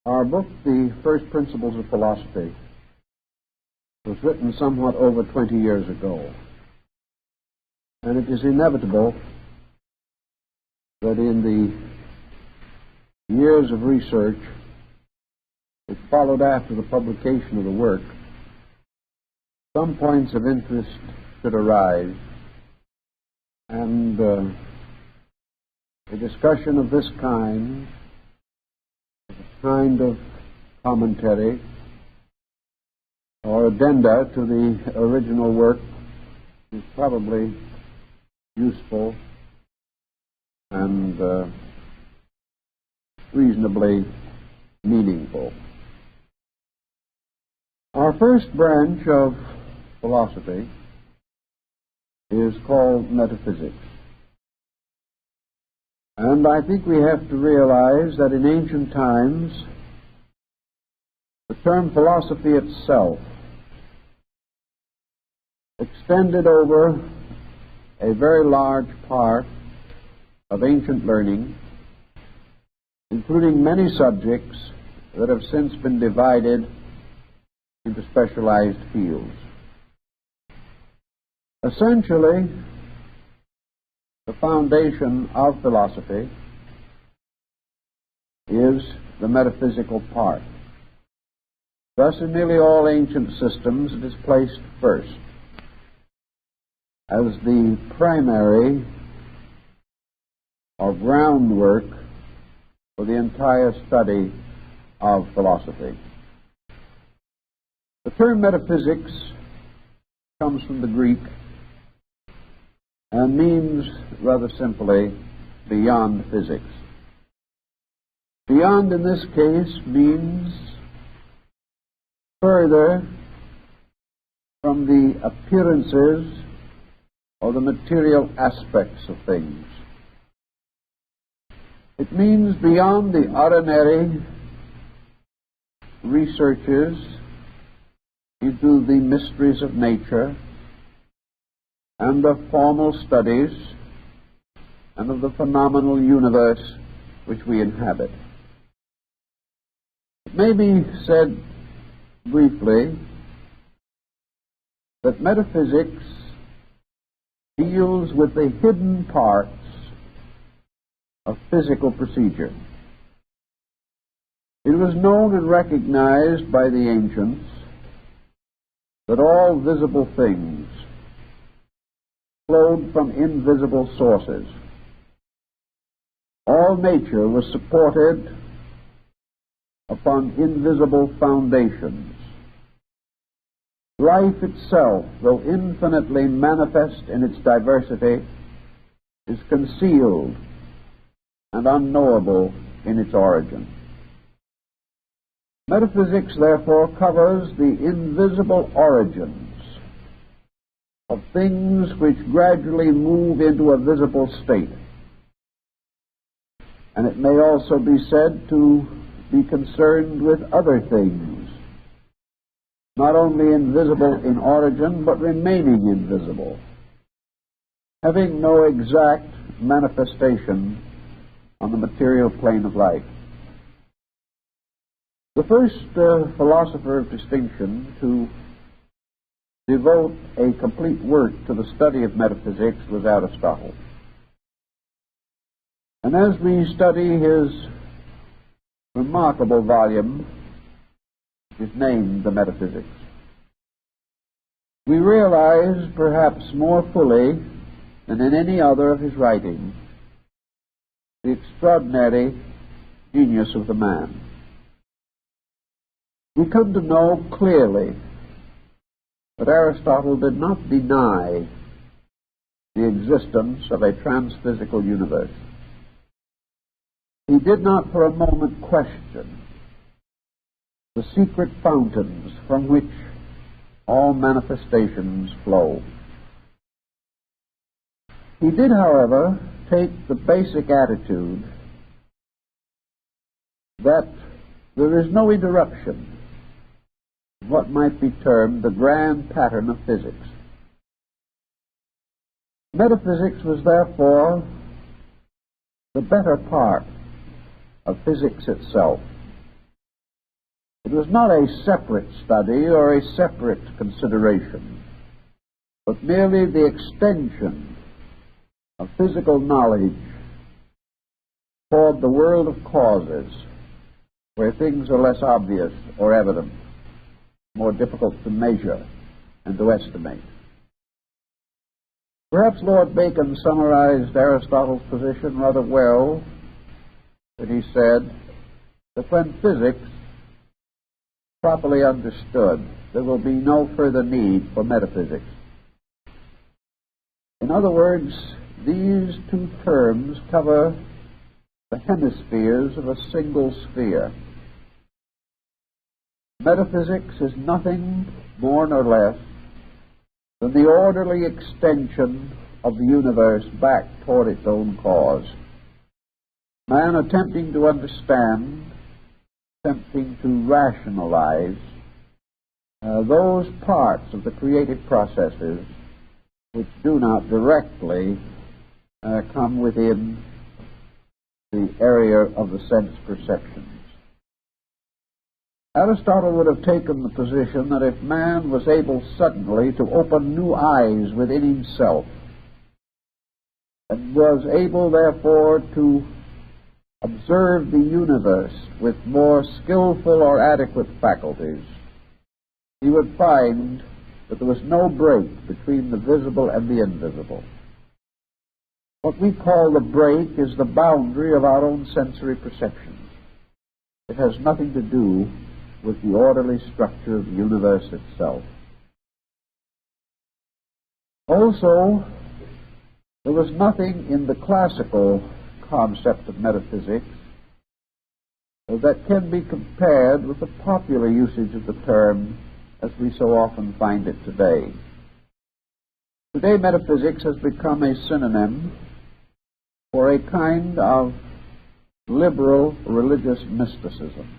Our book, The First Principles of Philosophy, was written somewhat over 20 years ago. And it is inevitable that in the years of research which followed after the publication of the work, some points of interest should arise, and a discussion of this kind, a kind of commentary or addenda to the original work, is probably useful and reasonably meaningful. Our first branch of philosophy is called metaphysics. And I think we have to realize that in ancient times, the term philosophy itself extended over a very large part of ancient learning, including many subjects that have since been divided into specialized fields. Essentially, the foundation of philosophy is the metaphysical part. Thus, in nearly all ancient systems, it is placed first as the primary or groundwork for the entire study of philosophy. The term metaphysics comes from the Greek and means, rather simply, beyond physics. Beyond, in this case, means further from the appearances or the material aspects of things. It means beyond the ordinary researches into the mysteries of nature and of formal studies and of the phenomenal universe which we inhabit. It may be said briefly that metaphysics deals with the hidden parts of physical procedure. It was known and recognized by the ancients that all visible things flowed from invisible sources. All nature was supported upon invisible foundations. Life itself, though infinitely manifest in its diversity, is concealed and unknowable in its origin. Metaphysics, therefore, covers the invisible origins of things which gradually move into a visible state. And it may also be said to be concerned with other things, not only invisible in origin, but remaining invisible, having no exact manifestation on the material plane of life. The first philosopher of distinction to devote a complete work to the study of metaphysics was Aristotle. And as we study his remarkable volume, which is named The Metaphysics, we realize perhaps more fully than in any other of his writings the extraordinary genius of the man. We come to know clearly that Aristotle did not deny the existence of a transphysical universe. He did not for a moment question the secret fountains from which all manifestations flow. He did, however, take the basic attitude that there is no interruption in what might be termed the grand pattern of physics. Metaphysics was therefore the better part of physics itself. It was not a separate study or a separate consideration, but merely the extension of physical knowledge toward the world of causes, where things are less obvious or evident, more difficult to measure and to estimate. Perhaps Lord Bacon summarized Aristotle's position rather well when he said that when physics properly understood, there will be no further need for metaphysics. In other words, these two terms cover the hemispheres of a single sphere. Metaphysics is nothing more nor less than the orderly extension of the universe back toward its own cause. Man attempting to understand, attempting to rationalize those parts of the creative processes which do not directly come within the area of the sense perceptions. Aristotle would have taken the position that if man was able suddenly to open new eyes within himself, and was able therefore to observe the universe with more skillful or adequate faculties, he would find that there was no break between the visible and the invisible. What we call the break is the boundary of our own sensory perceptions. It has nothing to do with the orderly structure of the universe itself. Also, there was nothing in the classical concept of metaphysics that can be compared with the popular usage of the term as we so often find it today. Today, metaphysics has become a synonym for a kind of liberal religious mysticism.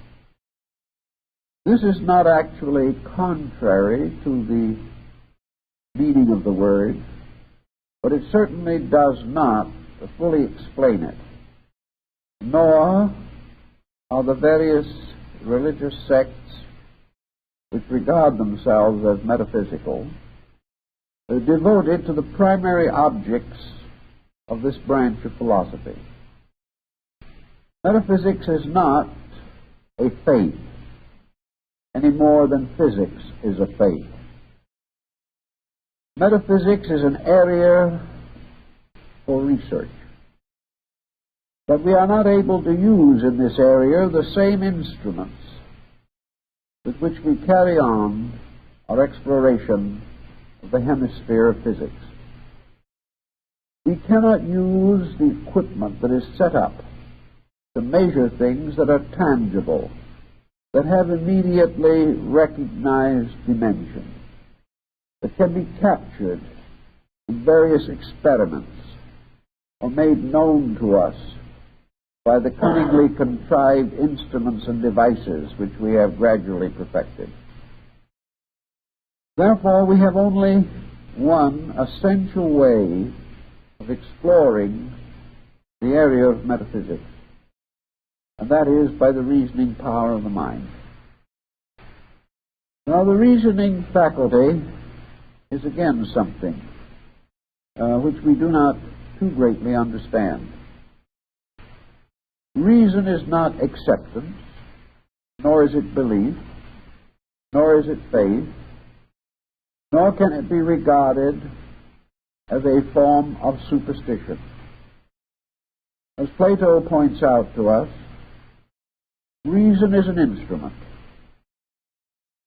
This is not actually contrary to the meaning of the word, but it certainly does not fully explain it, nor are the various religious sects which regard themselves as metaphysical devoted to the primary objects of this branch of philosophy. Metaphysics is not a faith any more than physics is a faith. Metaphysics is an area for research, but we are not able to use in this area the same instruments with which we carry on our exploration of the hemisphere of physics. We cannot use the equipment that is set up to measure things that are tangible, that have immediately recognized dimension, that can be captured in various experiments or made known to us by the cunningly contrived instruments and devices which we have gradually perfected. Therefore, we have only one essential way of exploring the area of metaphysics, and that is by the reasoning power of the mind. Now, the reasoning faculty is again something which we do not too greatly understand. Reason is not acceptance, nor is it belief, nor is it faith, nor can it be regarded as a form of superstition. As Plato points out to us, reason is an instrument.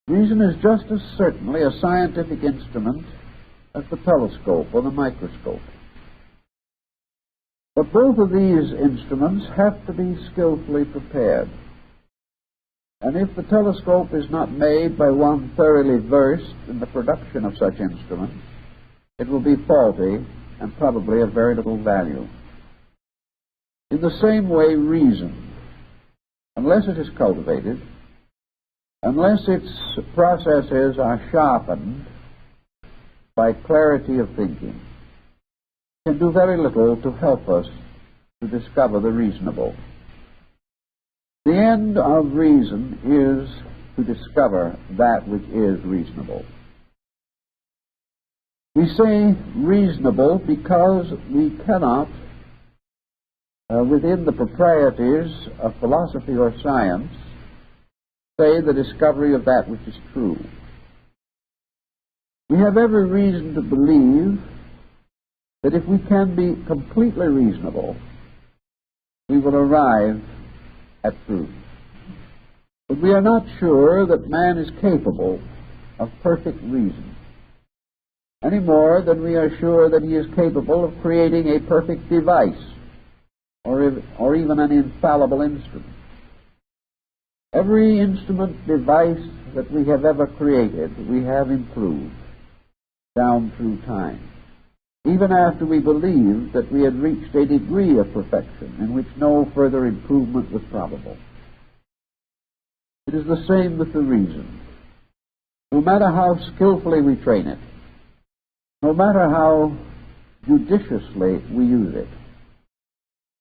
Reason is just as certainly a scientific instrument as the telescope or the microscope. But both of these instruments have to be skillfully prepared. And if the telescope is not made by one thoroughly versed in the production of such instruments, it will be faulty and probably of very little value. In the same way, reason, unless it is cultivated, unless its processes are sharpened by clarity of thinking, can do very little to help us to discover the reasonable. The end of reason is to discover that which is reasonable. We say reasonable because we cannot, within the proprieties of philosophy or science, say the discovery of that which is true. We have every reason to believe that if we can be completely reasonable, we will arrive at truth. But we are not sure that man is capable of perfect reason, any more than we are sure that he is capable of creating a perfect device or even an infallible instrument. Every instrument, device that we have ever created, we have improved down through time, even after we believed that we had reached a degree of perfection in which no further improvement was probable. It is the same with the reason. No matter how skillfully we train it, no matter how judiciously we use it,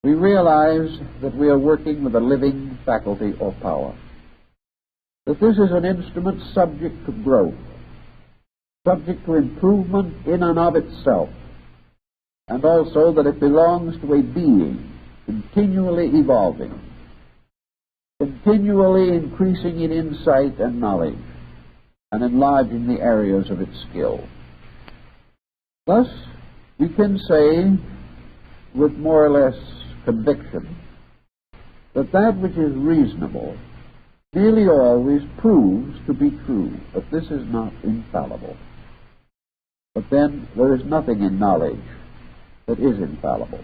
we realize that we are working with a living faculty or power, that this is an instrument subject to growth, subject to improvement in and of itself, and also that it belongs to a being continually evolving, continually increasing in insight and knowledge, and enlarging the areas of its skill. Thus, we can say with more or less conviction that that which is reasonable nearly always proves to be true, but this is not infallible. But then there is nothing in knowledge that is infallible.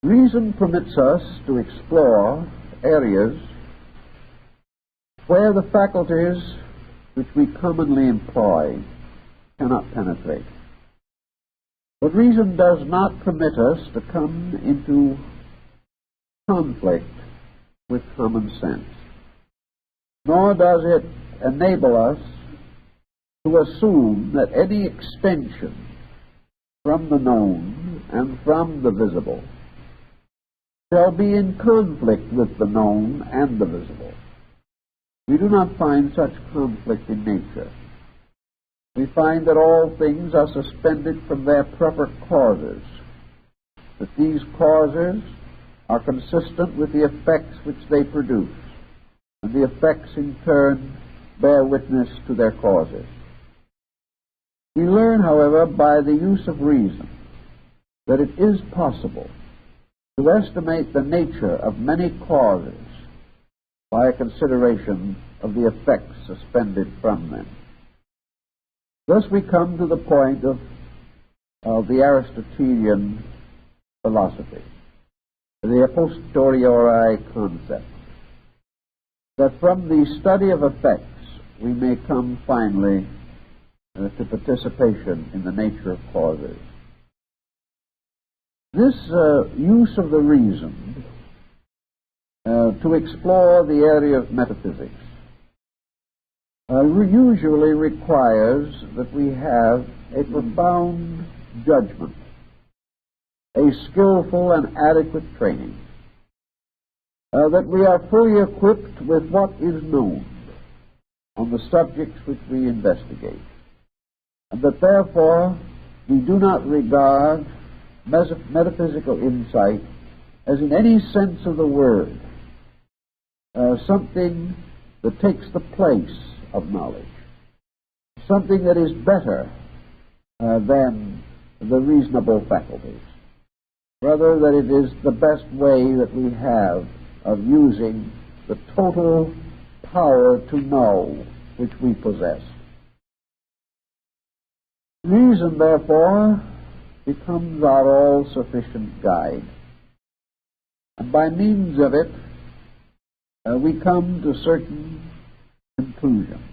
Reason permits us to explore areas where the faculties which we commonly employ cannot penetrate. But reason does not permit us to come into conflict with common sense, nor does it enable us to assume that any extension from the known and from the visible shall be in conflict with the known and the visible. We do not find such conflict in nature. We find that all things are suspended from their proper causes, that these causes are consistent with the effects which they produce, and the effects in turn bear witness to their causes. We learn, however, by the use of reason, that it is possible to estimate the nature of many causes by a consideration of the effects suspended from them. Thus we come to the point of the Aristotelian philosophy, the a posteriori concept, that from the study of effects we may come finally to participation in the nature of causes. This use of the reason to explore the area of metaphysics usually requires that we have a profound judgment, a skillful and adequate training, that we are fully equipped with what is known on the subjects which we investigate, and that therefore we do not regard metaphysical insight as in any sense of the word something that takes the place of knowledge, something that is better than the reasonable faculties. Rather, that it is the best way that we have of using the total power to know which we possess. Reason, therefore, becomes our all-sufficient guide. And by means of it, we come to certain conclusions.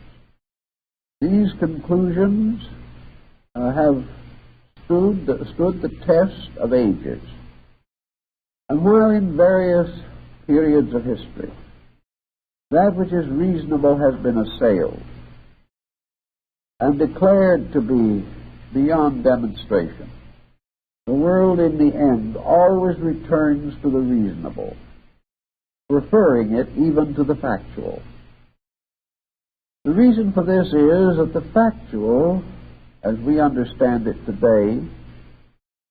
These conclusions have stood the test of ages. And while in various periods of history, that which is reasonable has been assailed and declared to be beyond demonstration, the world in the end always returns to the reasonable, referring it even to the factual, The reason for this is that the factual, as we understand it today,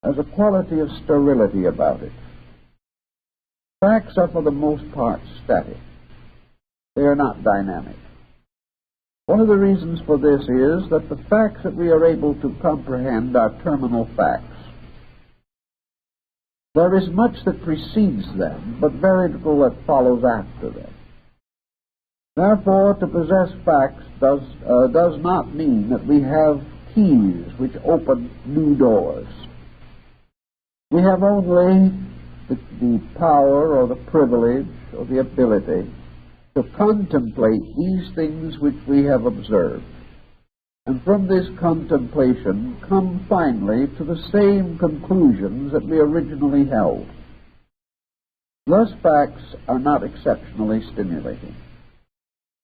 has a quality of sterility about it. Facts are for the most part static. They are not dynamic. One of the reasons for this is that the facts that we are able to comprehend are terminal facts. There is much that precedes them, but very little that follows after them. Therefore, to possess facts does not mean that we have keys which open new doors. We have only the power or the privilege or the ability to contemplate these things which we have observed, and from this contemplation come finally to the same conclusions that we originally held. Thus, facts are not exceptionally stimulating,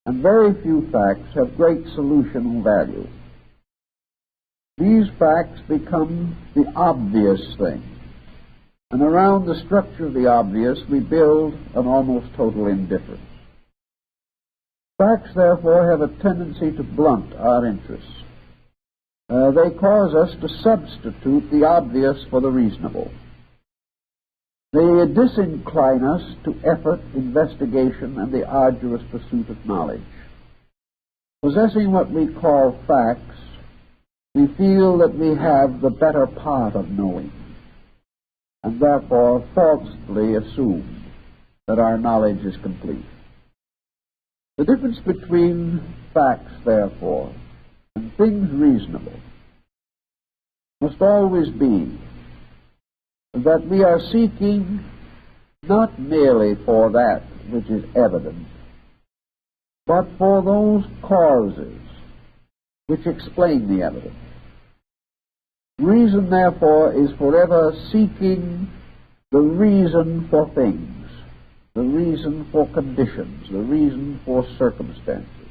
and very few facts have great solutional value. These facts become the obvious thing, and around the structure of the obvious we build an almost total indifference. Facts, therefore, have a tendency to blunt our interests. They cause us to substitute the obvious for the reasonable. They disincline us to effort, investigation, and the arduous pursuit of knowledge. Possessing what we call facts, we feel that we have the better part of knowing, and therefore falsely assume that our knowledge is complete. The difference between facts, therefore, and things reasonable must always be that we are seeking not merely for that which is evident, but for those causes which explain the evidence. Reason, therefore, is forever seeking the reason for things, the reason for conditions, the reason for circumstances.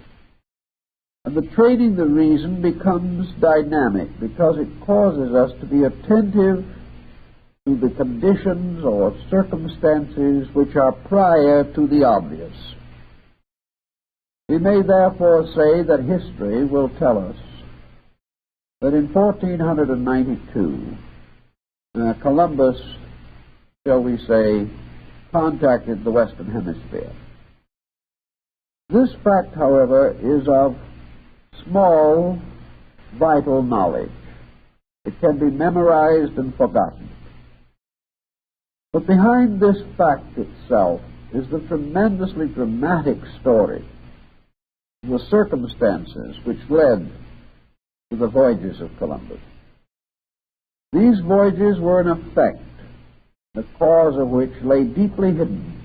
And the training the reason becomes dynamic because it causes us to be attentive to the conditions or circumstances which are prior to the obvious. We may therefore say that history will tell us that in 1492, Columbus, shall we say, contacted the Western Hemisphere. This fact, however, is of small, vital knowledge. It can be memorized and forgotten. But behind this fact itself is the tremendously dramatic story, the circumstances which led to the voyages of Columbus. These voyages were in effect the cause of which lay deeply hidden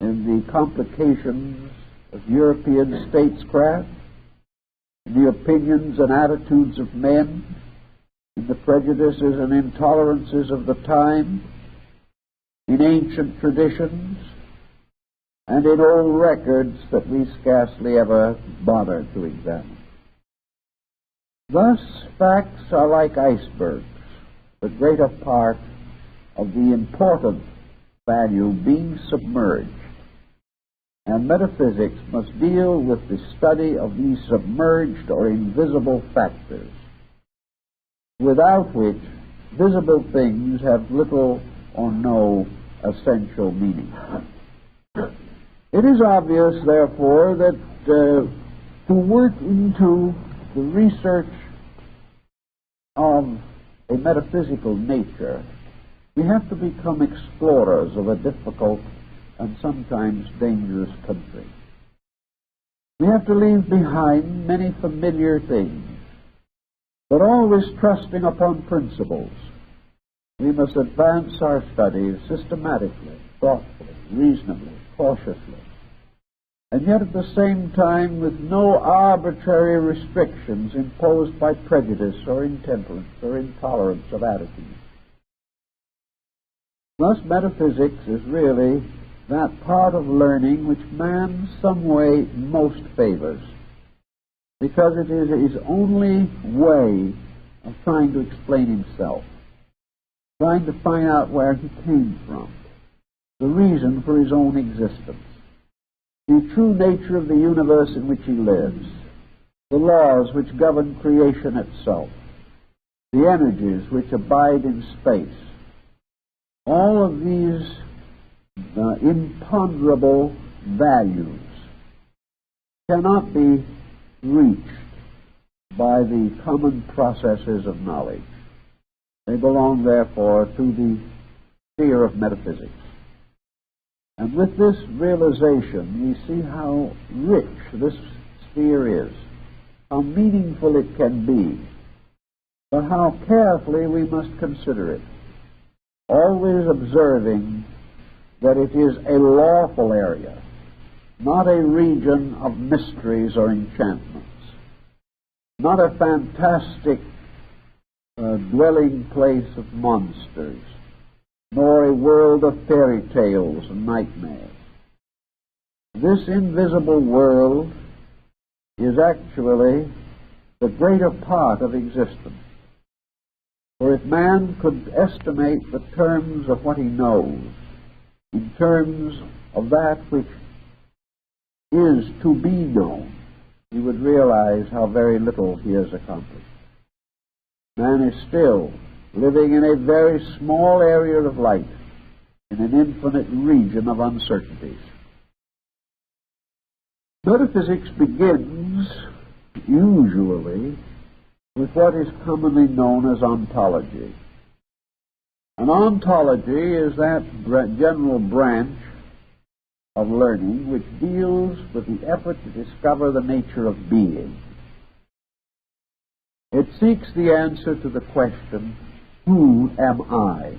in the complications of European statescraft, in the opinions and attitudes of men, in the prejudices and intolerances of the time, in ancient traditions, and in old records that we scarcely ever bother to examine. Thus, facts are like icebergs, the greater part of the important value being submerged, and metaphysics must deal with the study of these submerged or invisible factors, without which visible things have little or no essential meaning. It is obvious, therefore, that to work into the research of a metaphysical nature, we have to become explorers of a difficult and sometimes dangerous country. We have to leave behind many familiar things, but always trusting upon principles. We must advance our studies systematically, thoughtfully, reasonably, cautiously, and yet at the same time with no arbitrary restrictions imposed by prejudice or intemperance or intolerance of attitude. Thus, metaphysics is really that part of learning which man some way most favors, because it is his only way of trying to explain himself, trying to find out where he came from, the reason for his own existence. the true nature of the universe in which he lives, the laws which govern creation itself, the energies which abide in space, all of these imponderable values cannot be reached by the common processes of knowledge. They belong, therefore, to the sphere of metaphysics. And with this realization, we see how rich this sphere is, how meaningful it can be, but how carefully we must consider it, always observing that it is a lawful area, not a region of mysteries or enchantments, not a fantastic dwelling place of monsters, nor a world of fairy tales and nightmares. This invisible world is actually the greater part of existence. For if man could estimate the terms of what he knows in terms of that which is to be known, he would realize how very little he has accomplished. Man is still living in a very small area of light in an infinite region of uncertainties. Metaphysics begins usually with what is commonly known as ontology. An ontology is that general branch of learning which deals with the effort to discover the nature of being. It seeks the answer to the question, who am I?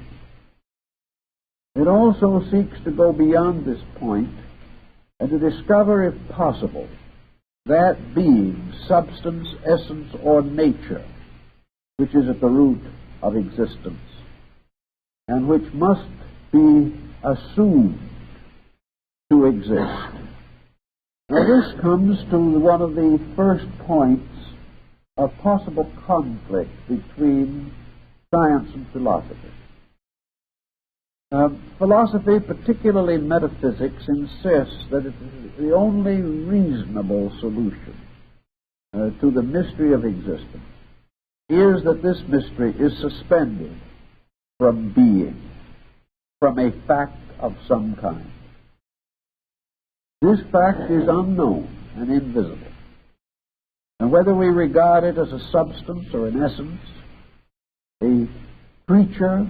It also seeks to go beyond this point and to discover, if possible, that being, substance, essence, or nature, which is at the root of existence, and which must be assumed to exist. Now this comes to one of the first points of possible conflict between science and philosophy. Philosophy, particularly metaphysics, insists that it is the only reasonable solution to the mystery of existence is that this mystery is suspended from being, from a fact of some kind. This fact is unknown and invisible. And whether we regard it as a substance or an essence, a creature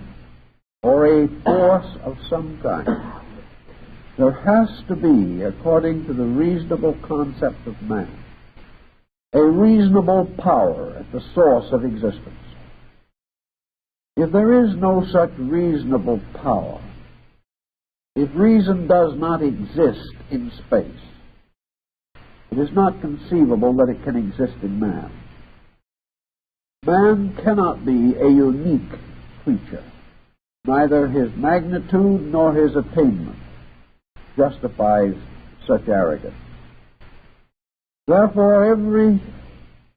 or a force of some kind, there has to be, according to the reasonable concept of man, a reasonable power at the source of existence. If there is no such reasonable power, if reason does not exist in space, it is not conceivable that it can exist in man. Man cannot be a unique creature. Neither his magnitude nor his attainment justifies such arrogance. Therefore, every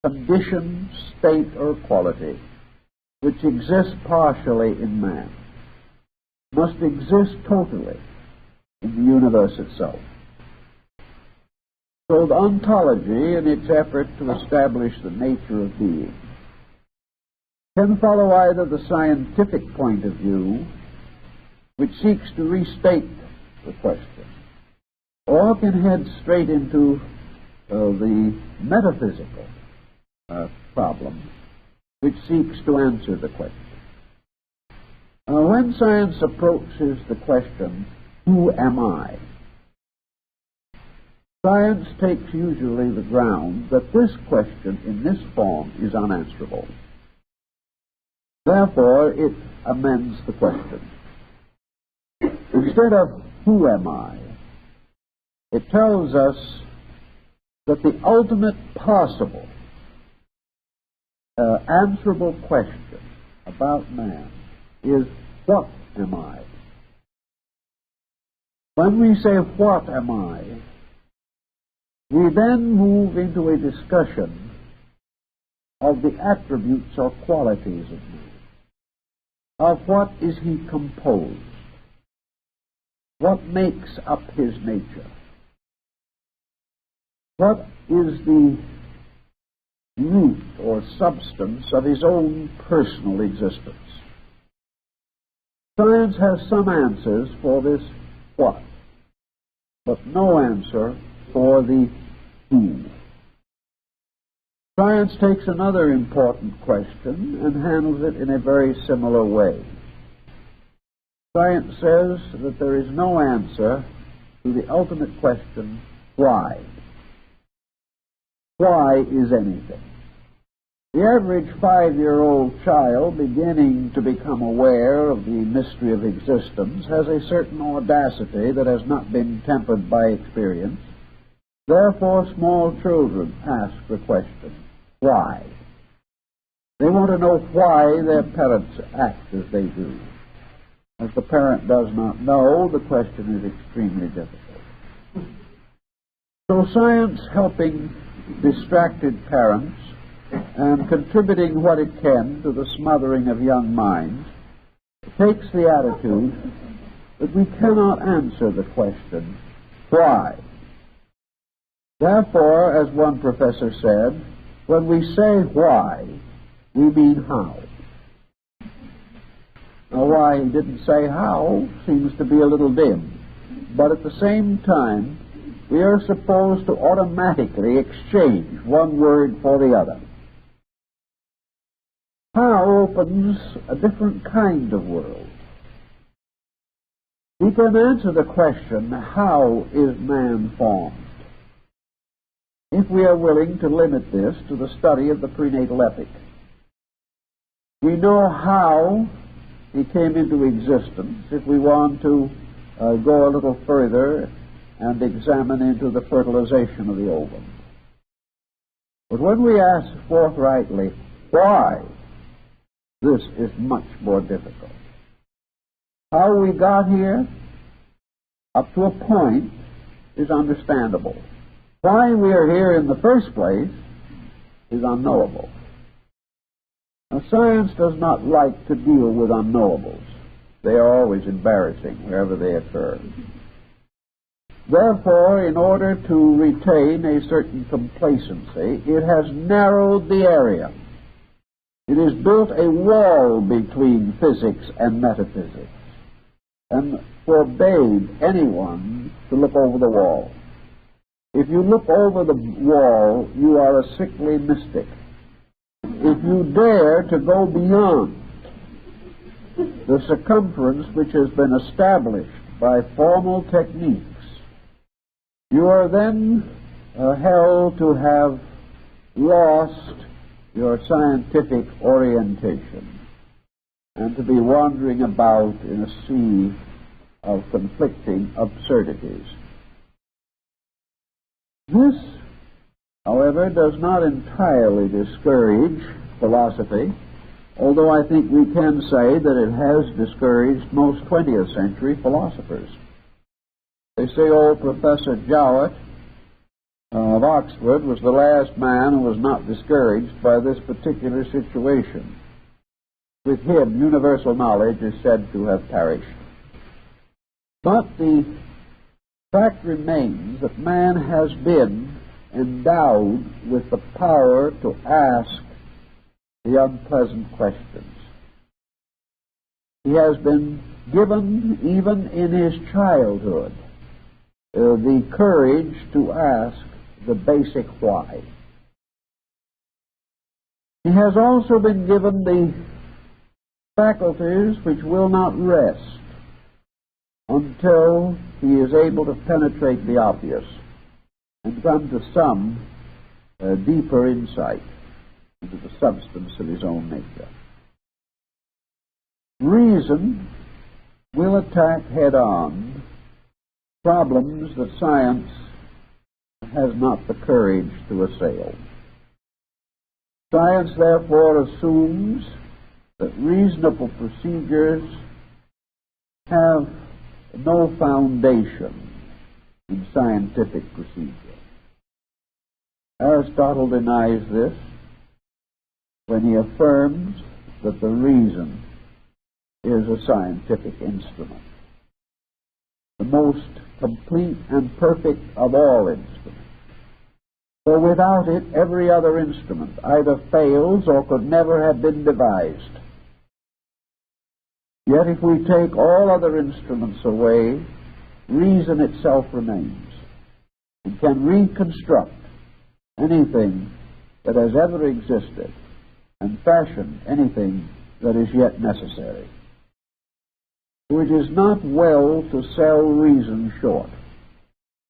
condition, state, or quality which exists partially in man must exist totally in the universe itself. So the ontology, in its effort to establish the nature of being, can follow either the scientific point of view, which seeks to restate the question, or can head straight into the metaphysical problem, which seeks to answer the question. When science approaches the question, who am I? Science takes usually the ground that this question in this form is unanswerable. Therefore, it amends the question. Instead of who am I, it tells us that the ultimate possible answerable question about man is, what am I? When we say, what am I, we then move into a discussion of the attributes or qualities of man. Of what is he composed? What makes up his nature? what is the root or substance of his own personal existence? Science has some answers for this what, but no answer for the who. Science takes another important question and handles it in a very similar way. Science says that there is no answer to the ultimate question, why? Why is anything? The average 5-year-old child beginning to become aware of the mystery of existence has a certain audacity that has not been tempered by experience. Therefore, small children ask the question, why? They want to know why their parents act as they do. As the parent does not know, the question is extremely difficult. So science, helping distracted parents and contributing what it can to the smothering of young minds, takes the attitude that we cannot answer the question, why? Therefore, as one professor said, when we say why, we mean how. Now, why he didn't say how seems to be a little dim, but at the same time, we are supposed to automatically exchange one word for the other. How opens a different kind of world. We can answer the question, how is man formed? If we are willing to limit this to the study of the prenatal epoch. We know how he came into existence. If we want to go a little further and examine into the fertilization of the ovum. But when we ask forthrightly, why? This is much more difficult. How we got here, up to a point, is understandable. Why we are here in the first place is unknowable. Now, science does not like to deal with unknowables. They are always embarrassing wherever they occur. Therefore, in order to retain a certain complacency, it has narrowed the area. It has built a wall between physics and metaphysics and forbade anyone to look over the wall. If you look over the wall, you are a sickly mystic. If you dare to go beyond the circumference which has been established by formal techniques, you are then held to have lost your scientific orientation and to be wandering about in a sea of conflicting absurdities. This, however, does not entirely discourage philosophy, although I think we can say that it has discouraged most 20th century philosophers. They say old Professor Jowett of Oxford was the last man who was not discouraged by this particular situation. With him, universal knowledge is said to have perished. But the fact remains that man has been endowed with the power to ask the unpleasant questions. He has been given, even in his childhood, the courage to ask the basic why. He has also been given the faculties which will not rest until he is able to penetrate the obvious and come to some deeper insight into the substance of his own nature. Reason will attack head-on problems that science has not the courage to assail. Science, therefore, assumes that reasonable procedures have no foundation in scientific procedure. Aristotle denies this when he affirms that the reason is a scientific instrument, the most complete and perfect of all instruments. For without it, every other instrument either fails or could never have been devised. Yet if we take all other instruments away, reason itself remains and can reconstruct anything that has ever existed and fashion anything that is yet necessary. For it is not well to sell reason short.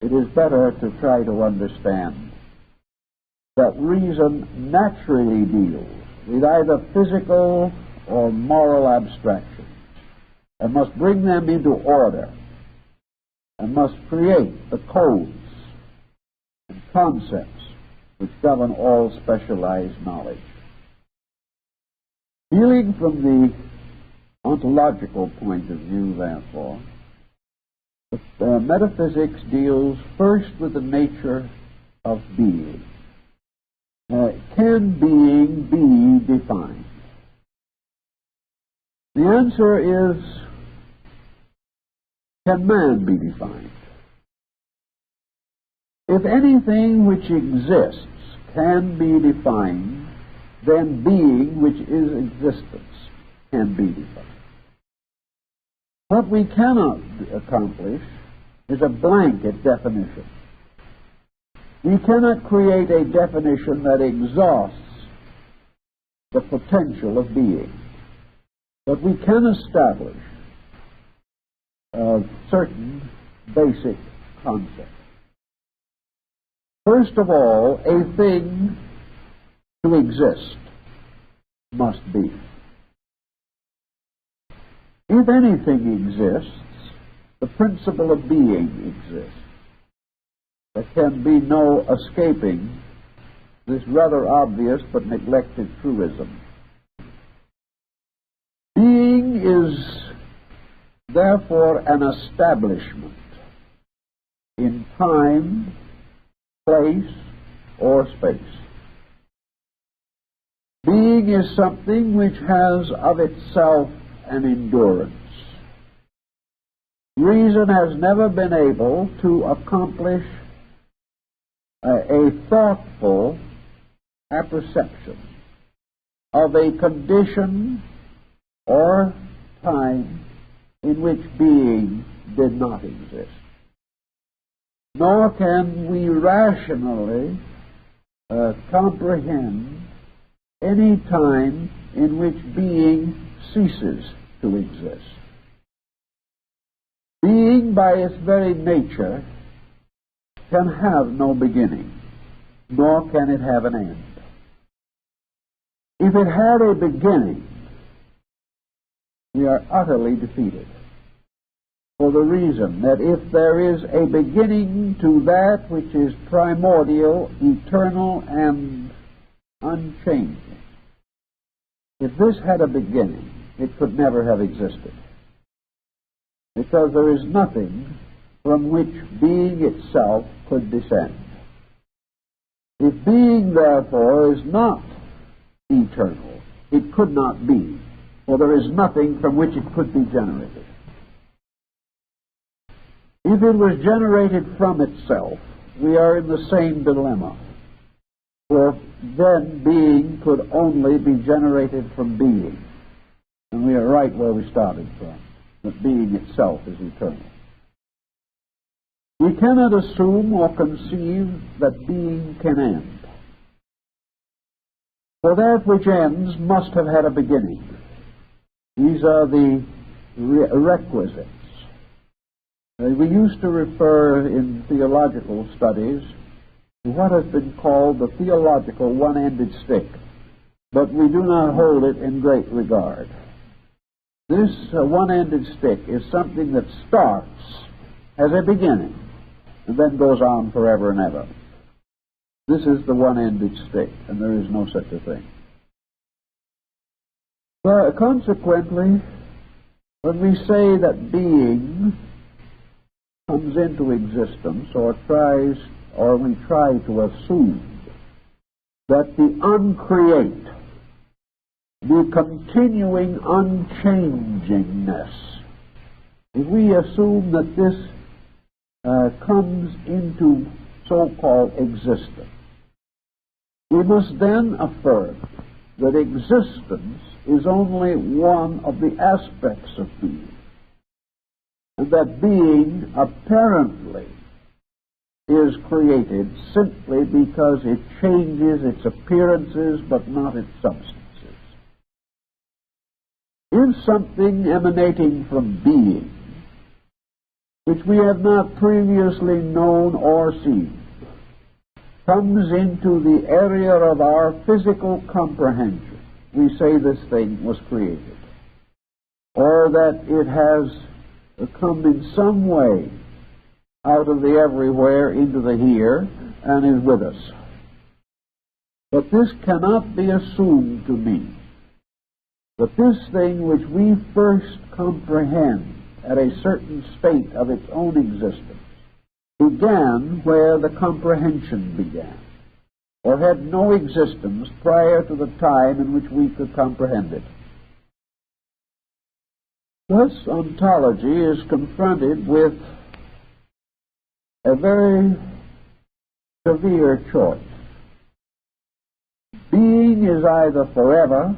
It is better to try to understand that reason naturally deals with either physical or moral abstractions, and must bring them into order, and must create the codes and concepts which govern all specialized knowledge. Dealing from the ontological point of view, therefore, metaphysics deals first with the nature of being. Can being be defined? The answer is, can man be defined? If anything which exists can be defined, then being, which is existence, can be defined. What we cannot accomplish is a blanket definition. We cannot create a definition that exhausts the potential of being, but we can establish certain basic concepts. First of all, a thing to exist must be. If anything exists, the principle of being exists. There can be no escaping this rather obvious but neglected truism. Being is therefore an establishment in time, place, or space. Being is something which has of itself an endurance. Reason has never been able to accomplish a thoughtful apperception of a condition or time in which being did not exist. Nor can we rationally comprehend any time in which being ceases to exist. Being, by its very nature, can have no beginning, nor can it have an end. If it had a beginning, we are utterly defeated, for the reason that if there is a beginning to that which is primordial, eternal, and unchanging, if this had a beginning, it could never have existed, because there is nothing from which being itself could descend. If being, therefore, is not eternal, it could not be, for there is nothing from which it could be generated. If it was generated from itself, we are in the same dilemma, for then being could only be generated from being, and we are right where we started from, that being itself is eternal. We cannot assume or conceive that being can end, for that which ends must have had a beginning. These are the requisites. We used to refer in theological studies to what has been called the theological one-ended stick, but we do not hold it in great regard. This one-ended stick is something that starts as a beginning and then goes on forever and ever. This is the one-ended stick, and there is no such a thing. Consequently, when we say that being comes into existence, or we try to assume that the uncreate, the continuing unchangingness, if we assume that this comes into so-called existence, We must then affirm that existence is only one of the aspects of being, and that being apparently is created simply because it changes its appearances but not its substances. If something emanating from being, which we have not previously known or seen, comes into the area of our physical comprehension, we say this thing was created, or that it has come in some way out of the everywhere into the here and is with us. But this cannot be assumed to mean that this thing which we first comprehend at a certain state of its own existence began where the comprehension began, or had no existence prior to the time in which we could comprehend it. Thus, ontology is confronted with a very severe choice. Being is either forever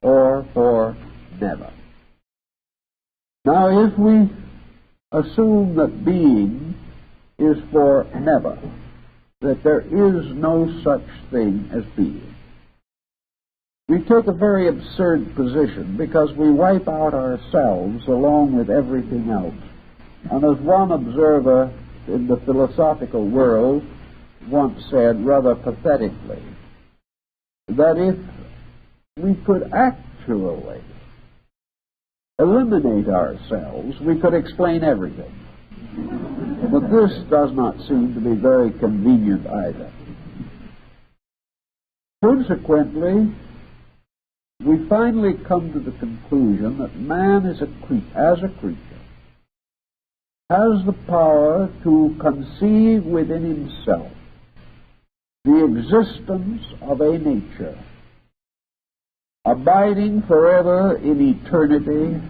or for never. Now, if we assume that being is for never, that there is no such thing as being, we take a very absurd position because we wipe out ourselves along with everything else. And as one observer in the philosophical world once said rather pathetically, that if we could actually eliminate ourselves, we could explain everything. But this does not seem to be very convenient either. Consequently, we finally come to the conclusion that man as a creature has the power to conceive within himself the existence of a nature abiding forever in eternity,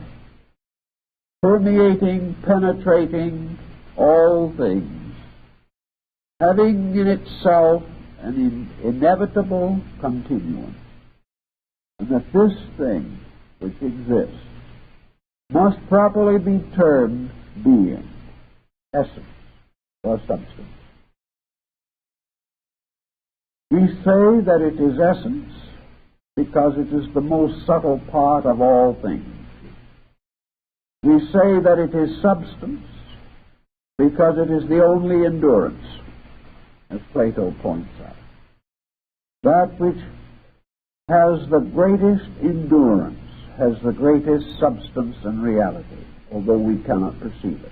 permeating, penetrating all things, having in itself an inevitable continuum, and that this thing which exists must properly be termed being, essence, or substance. We say that it is essence because it is the most subtle part of all things. We say that it is substance because it is the only endurance, as Plato points out. That which has the greatest endurance has the greatest substance and reality, although we cannot perceive it.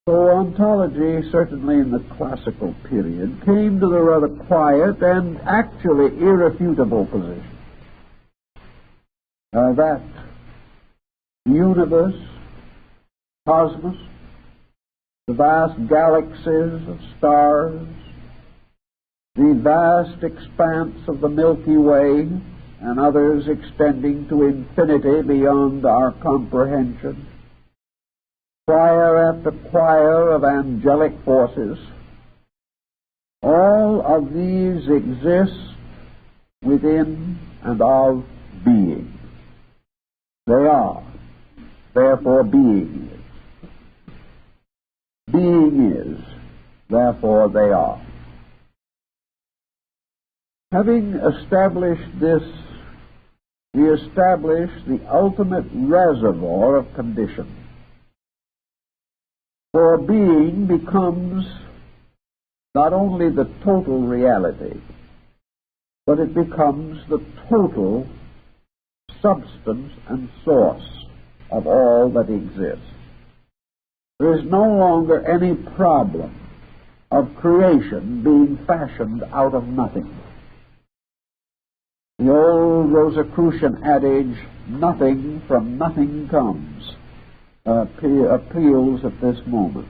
So ontology, certainly in the classical period, came to the rather quiet and actually irrefutable position that the universe, cosmos, the vast galaxies of stars, the vast expanse of the Milky Way, and others extending to infinity beyond our comprehension, choir after choir of angelic forces, all of these exist within and of being. They are. Therefore being is. Being is. Therefore they are. Having established this, we establish the ultimate reservoir of conditions. For being becomes not only the total reality, but it becomes the total substance and source of all that exists. There is no longer any problem of creation being fashioned out of nothing. The old Rosicrucian adage, nothing from nothing comes, appeals at this moment.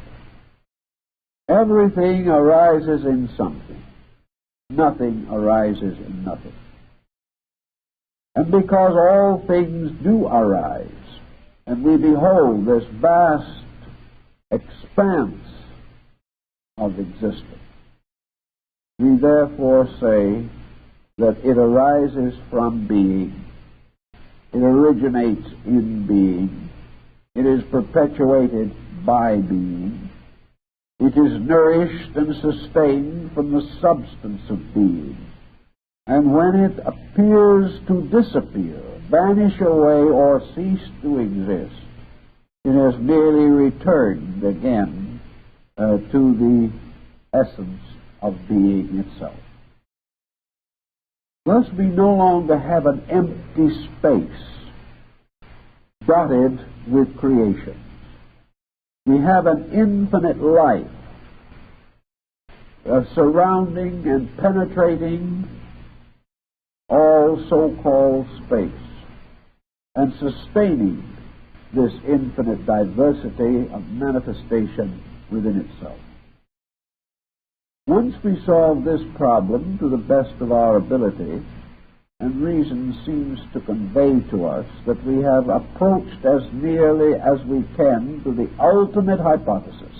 Everything arises in something. Nothing arises in nothing. And because all things do arise, and we behold this vast expanse of existence, We therefore say that it arises from being, it originates in being, it is perpetuated by being, it is nourished and sustained from the substance of being, and when it appears to disappear, vanish away, or cease to exist, it has merely returned again to the essence of being itself. Thus we no longer have an empty space dotted with creations. We have an infinite life surrounding and penetrating all so-called space and sustaining this infinite diversity of manifestation within itself. Once we solve this problem to the best of our ability, and reason seems to convey to us that we have approached as nearly as we can to the ultimate hypothesis,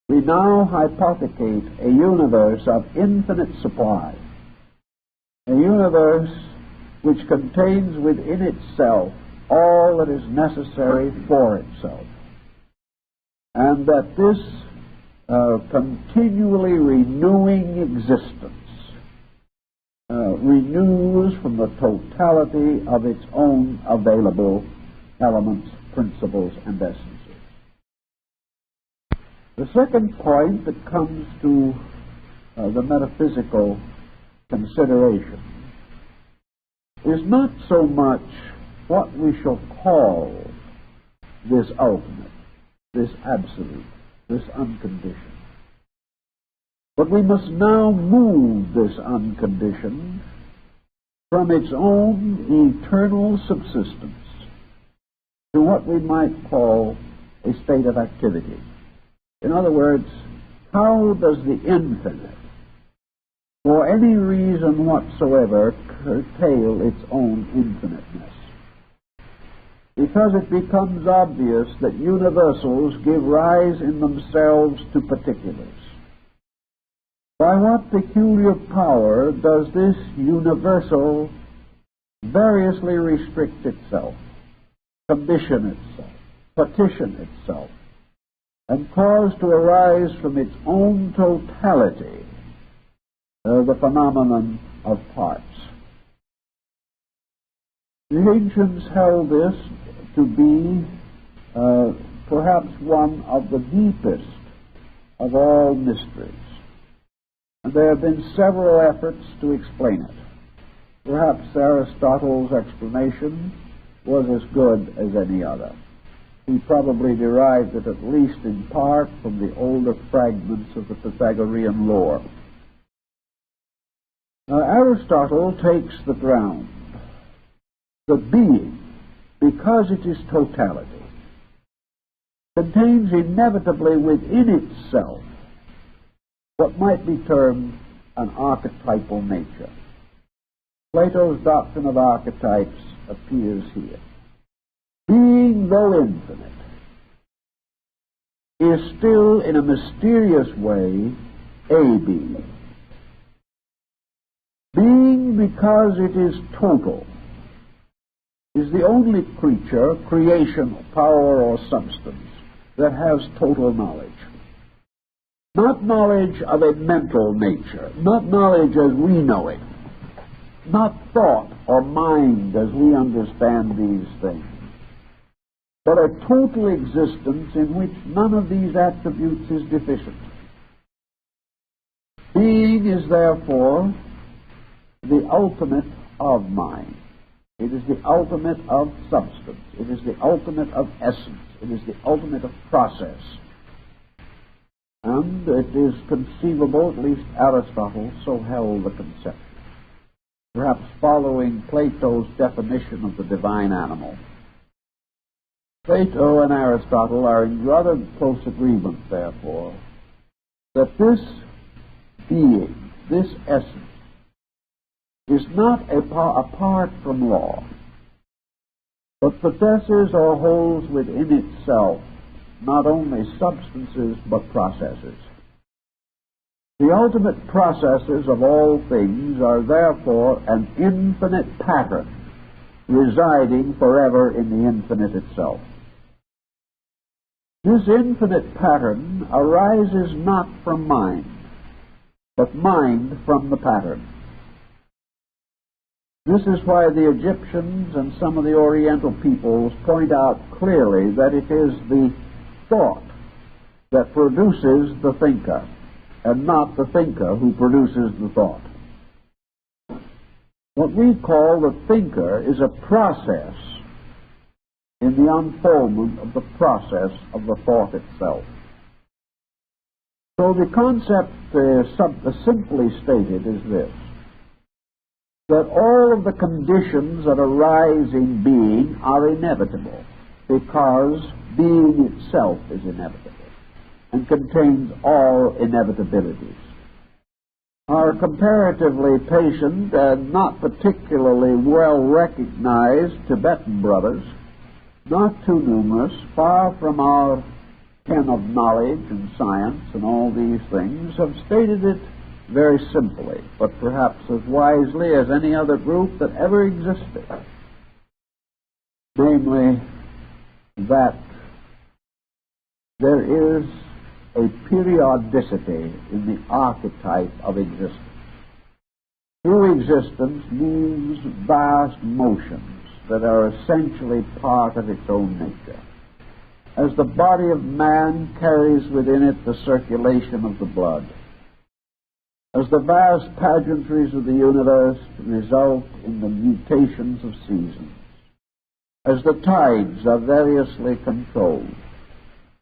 we now hypothecate a universe of infinite supply, a universe which contains within itself all that is necessary for itself, and that this continually renewing existence renews from the totality of its own available elements, principles, and essences. The second point that comes to the metaphysical consideration is not so much what we shall call this ultimate, this absolute, this unconditioned. But we must now move this unconditioned from its own eternal subsistence to what we might call a state of activity. In other words, how does the infinite, for any reason whatsoever, curtail its own infiniteness? Because it becomes obvious that universals give rise in themselves to particulars. By what peculiar power does this universal variously restrict itself, condition itself, partition itself, and cause to arise from its own totality the phenomenon of parts? The ancients held this to be perhaps one of the deepest of all mysteries. And there have been several efforts to explain it. Perhaps Aristotle's explanation was as good as any other. He probably derived it at least in part from the older fragments of the Pythagorean lore. Aristotle takes the ground that being, because it is totality, contains inevitably within itself what might be termed an archetypal nature. Plato's doctrine of archetypes appears here. Being, though infinite, is still in a mysterious way a being. Being, because it is total, is the only creature, creation, power, or substance that has total knowledge. Not knowledge of a mental nature, not knowledge as we know it, not thought or mind as we understand these things, but a total existence in which none of these attributes is deficient. Being is therefore the ultimate of mind. It is the ultimate of substance. It is the ultimate of essence. It is the ultimate of process. And it is conceivable, at least Aristotle so held the conception, perhaps following Plato's definition of the divine animal. Plato and Aristotle are in rather close agreement, therefore, that this being, this essence, is not apart from law, but possesses or holds within itself not only substances but processes. The ultimate processes of all things are therefore an infinite pattern residing forever in the infinite itself. This infinite pattern arises not from mind, but mind from the pattern. This is why the Egyptians and some of the Oriental peoples point out clearly that it is the thought that produces the thinker, and not the thinker who produces the thought. What we call the thinker is a process in the unfoldment of the process of the thought itself. So the concept, simply stated, is this: that all of the conditions that arise in being are inevitable, because being itself is inevitable and contains all inevitabilities. Our comparatively patient and not particularly well recognized Tibetan brothers, not too numerous, far from our ken of knowledge and science and all these things, have stated it very simply, but perhaps as wisely as any other group that ever existed. Namely, that there is a periodicity in the archetype of existence. Through existence moves vast motions that are essentially part of its own nature. As the body of man carries within it the circulation of the blood, as the vast pageantries of the universe result in the mutations of seasons, as the tides are variously controlled,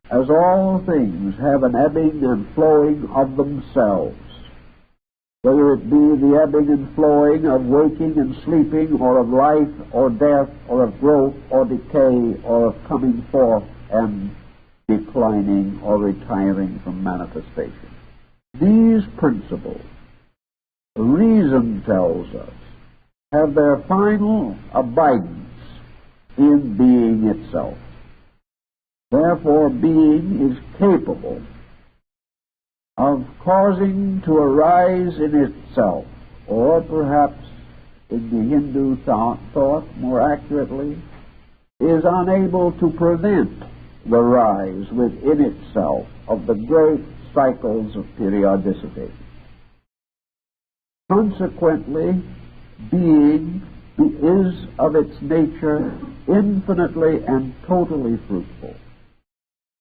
as all things have an ebbing and flowing of themselves, whether it be the ebbing and flowing of waking and sleeping, or of life or death, or of growth or decay, or of coming forth and declining or retiring from manifestation. These principles, reason tells us, have their final abidance in being itself. Therefore, being is capable of causing to arise in itself, or perhaps in the Hindu thought more accurately, is unable to prevent the rise within itself of the great cycles of periodicity. Consequently, being is of its nature infinitely and totally fruitful,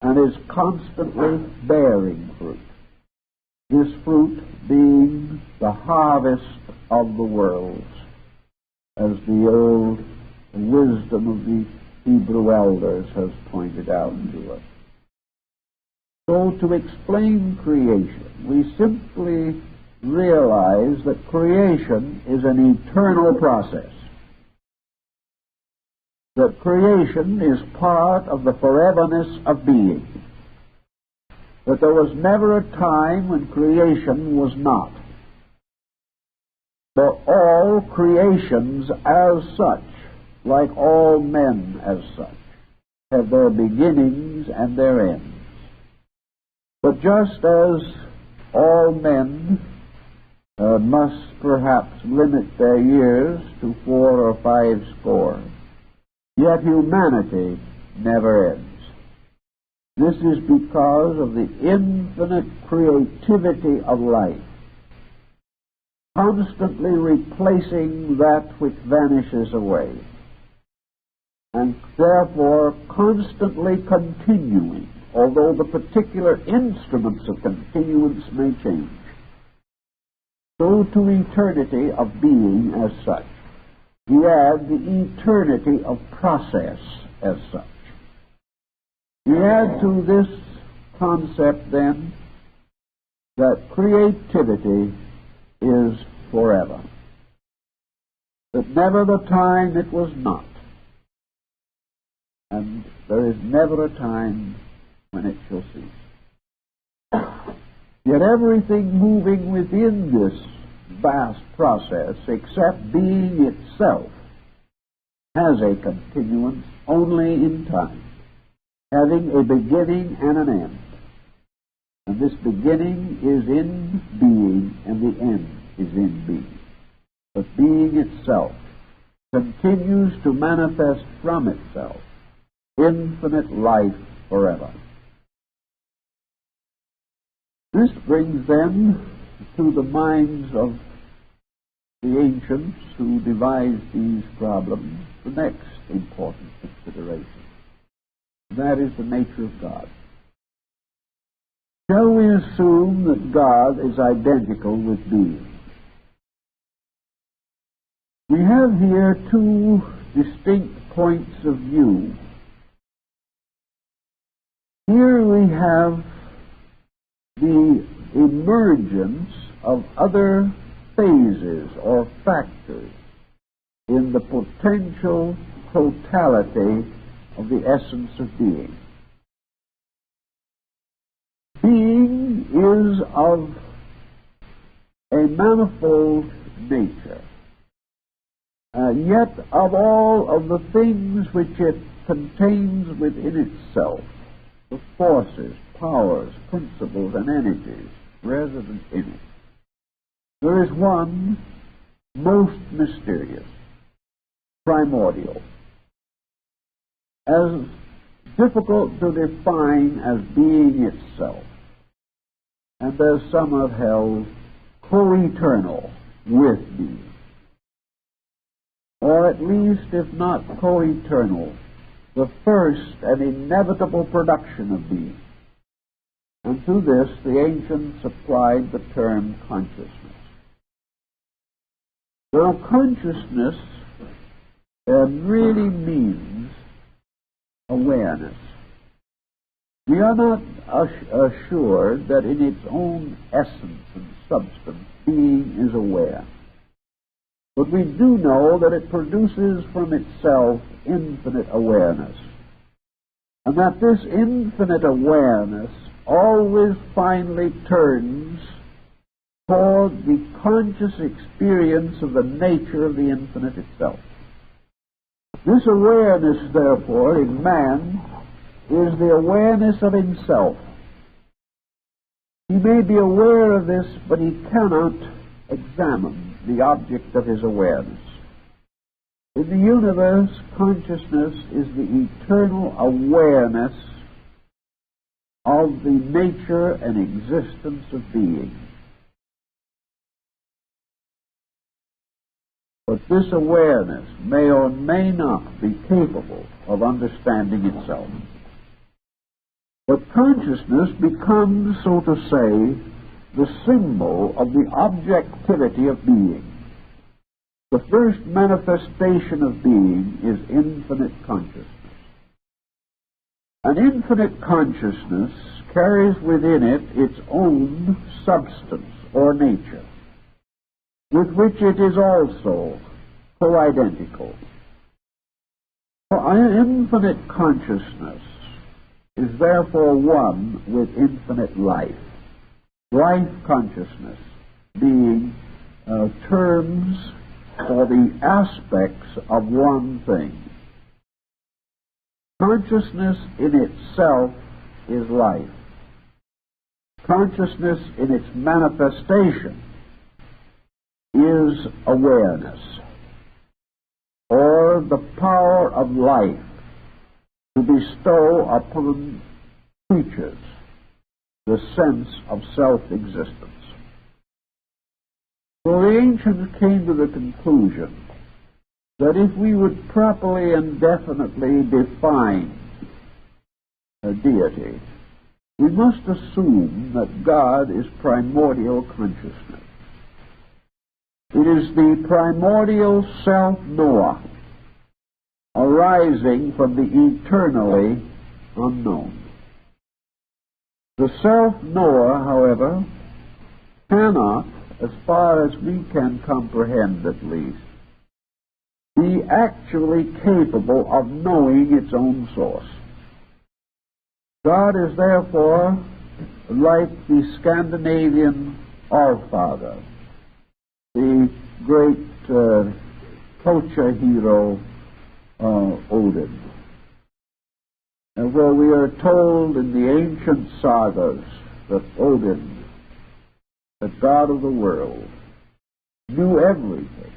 and is constantly bearing fruit. This fruit being the harvest of the worlds, as the old wisdom of the Hebrew elders has pointed out to us. So to explain creation, we simply realize that creation is an eternal process. That creation is part of the foreverness of being. That there was never a time when creation was not. For all creations as such, like all men as such, have their beginnings and their ends. But just as all men must perhaps limit their years to 4 or 5 score, yet humanity never ends. This is because of the infinite creativity of life, constantly replacing that which vanishes away, and therefore constantly continuing, although the particular instruments of continuance may change. So to eternity of being as such, we add the eternity of process as such. We add to this concept, then, that creativity is forever, that never the time it was not, and there is never a time when it shall cease. Yet everything moving within this vast process, except being itself, has a continuance only in time, having a beginning and an end. And this beginning is in being, and the end is in being. But being itself continues to manifest from itself infinite life forever. This brings then to the minds of the ancients who devised these problems the next important consideration. That is the nature of God. Shall we assume that God is identical with being? We have here two distinct points of view. Here we have the emergence of other phases or factors in the potential totality of the essence of being. Being is of a manifold nature, yet of all of the things which it contains within itself, the forces, powers, principles, and energies resident in it, there is one most mysterious, primordial, as difficult to define as being itself, and as some have held, co-eternal with being, or at least, if not co-eternal, the first and inevitable production of being. And to this the ancients applied the term consciousness. Now, consciousness really means awareness. We are not assured that in its own essence and substance being is aware. But we do know that it produces from itself infinite awareness, and that this infinite awareness always finally turns toward the conscious experience of the nature of the infinite itself. This awareness, therefore, in man is the awareness of himself. He may be aware of this, but he cannot examine the object of his awareness. In the universe, consciousness is the eternal awareness of the nature and existence of being. But this awareness may or may not be capable of understanding itself. But consciousness becomes, so to say, the symbol of the objectivity of being. The first manifestation of being is infinite consciousness. And infinite consciousness carries within it its own substance or nature, with which it is also co-identical. For infinite consciousness is therefore one with infinite life. Life consciousness being terms for the aspects of one thing. Consciousness in itself is life. Consciousness in its manifestation is awareness, or the power of life to bestow upon creatures the sense of self-existence. So the ancients came to the conclusion that if we would properly and definitely define a deity, we must assume that God is primordial consciousness. It is the primordial self-knower arising from the eternally unknown. The self-knower, however, cannot, as far as we can comprehend at least, be actually capable of knowing its own source. God is therefore like the Scandinavian Allfather, the great culture hero Odin, where we are told in the ancient sagas that Odin, the god of the world, knew everything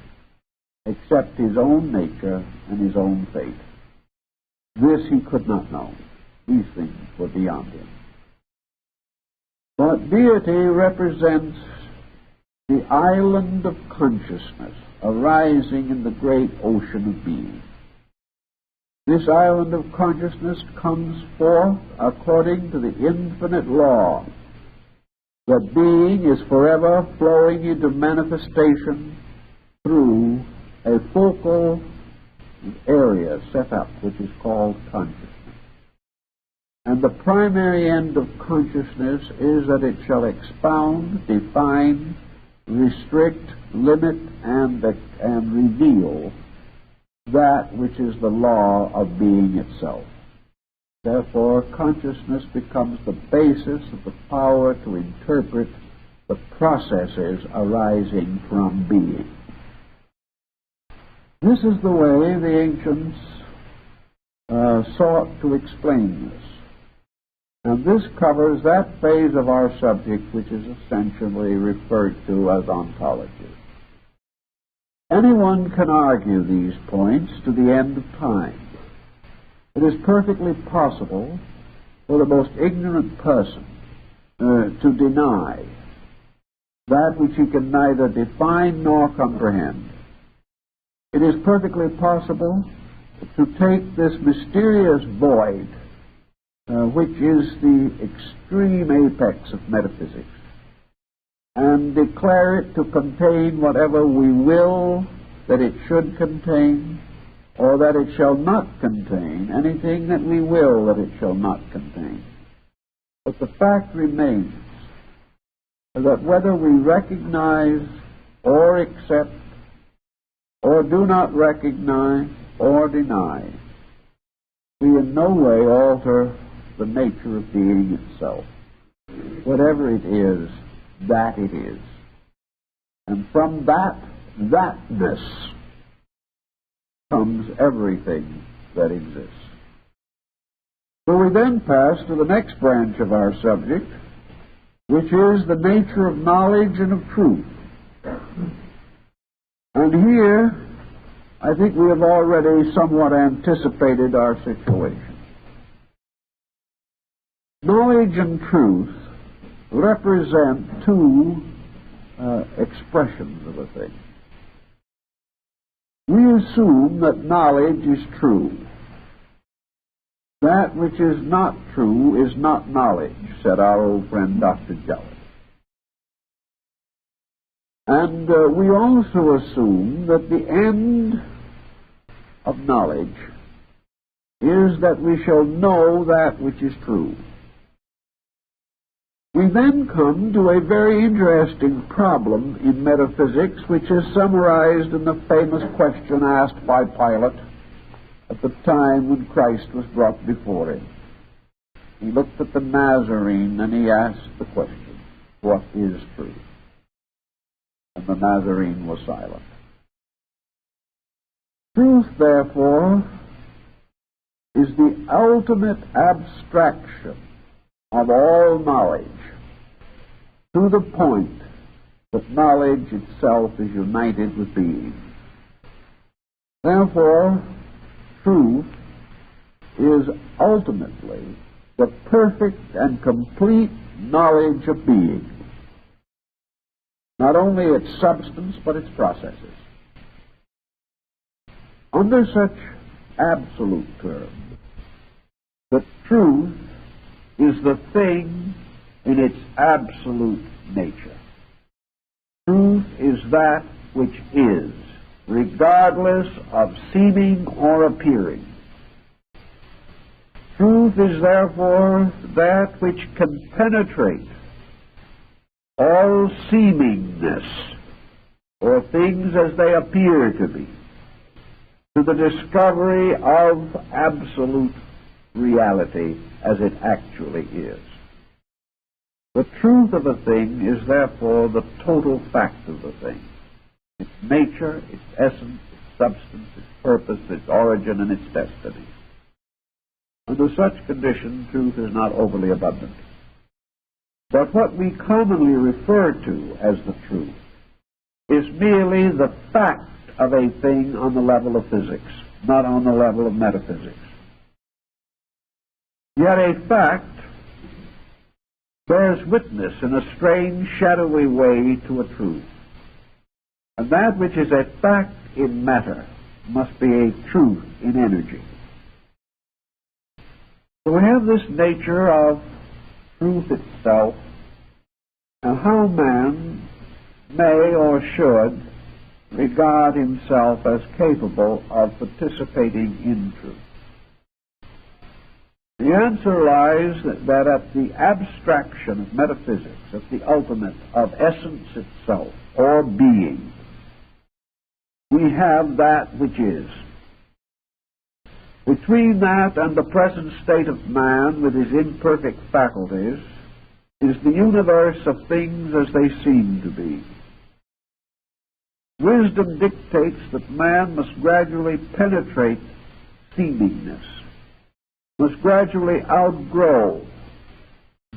except his own nature and his own fate. This he could not know. These things were beyond him. But deity represents the island of consciousness arising in the great ocean of being. This island of consciousness comes forth according to the infinite law that being is forever flowing into manifestation through a focal area set up, which is called consciousness. And the primary end of consciousness is that it shall expound, define, restrict, limit, and reveal that which is the law of being itself. Therefore, consciousness becomes the basis of the power to interpret the processes arising from being. This is the way the ancients sought to explain this. And this covers that phase of our subject which is essentially referred to as ontology. Anyone can argue these points to the end of time. It is perfectly possible for the most ignorant person to deny that which he can neither define nor comprehend. It is perfectly possible to take this mysterious void, which is the extreme apex of metaphysics, and declare it to contain whatever we will that it should contain, or that it shall not contain anything that we will that it shall not contain. But the fact remains that whether we recognize or accept or do not recognize or deny, we in no way alter the nature of being itself. Whatever it is, that it is. And from thatness comes everything that exists. So we then pass to the next branch of our subject, which is the nature of knowledge and of truth. And here, I think we have already somewhat anticipated our situation. Knowledge and truth represent two expressions of a thing. We assume that knowledge is true. That which is not true is not knowledge, said our old friend Dr. Jowett. And we also assume that the end of knowledge is that we shall know that which is true. We then come to a very interesting problem in metaphysics, which is summarized in the famous question asked by Pilate at the time when Christ was brought before him. He looked at the Nazarene and he asked the question, "What is truth?" And the Nazarene was silent. Truth, therefore, is the ultimate abstraction of all knowledge, to the point that knowledge itself is united with being. Therefore, truth is ultimately the perfect and complete knowledge of being. Not only its substance, but its processes. Under such absolute terms, the truth is the thing in its absolute nature. Truth is that which is, regardless of seeming or appearing. Truth is therefore that which can penetrate all seemingness, or things as they appear to be, to the discovery of absolute reality as it actually is. The truth of a thing is therefore the total fact of the thing, its nature, its essence, its substance, its purpose, its origin, and its destiny. Under such condition, truth is not overly abundant. But what we commonly refer to as the truth is merely the fact of a thing on the level of physics, not on the level of metaphysics. Yet a fact bears witness in a strange, shadowy way to a truth. And that which is a fact in matter must be a truth in energy. So we have this nature of truth itself, and how man may or should regard himself as capable of participating in truth. The answer lies that at the abstraction of metaphysics, at the ultimate of essence itself, or being, we have that which is. Between that and the present state of man with his imperfect faculties is the universe of things as they seem to be. Wisdom dictates that man must gradually penetrate seemingness, must gradually outgrow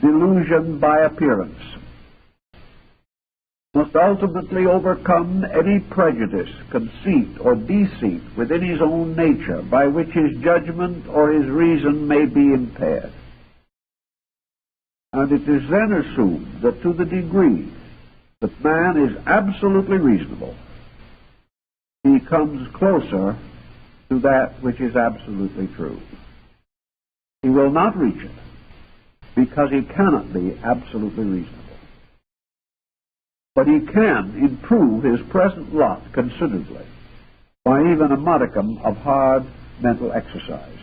delusion by appearance, must ultimately overcome any prejudice, conceit, or deceit within his own nature by which his judgment or his reason may be impaired. And it is then assumed that to the degree that man is absolutely reasonable, he comes closer to that which is absolutely true. He will not reach it because he cannot be absolutely reasonable. But he can improve his present lot considerably by even a modicum of hard mental exercise.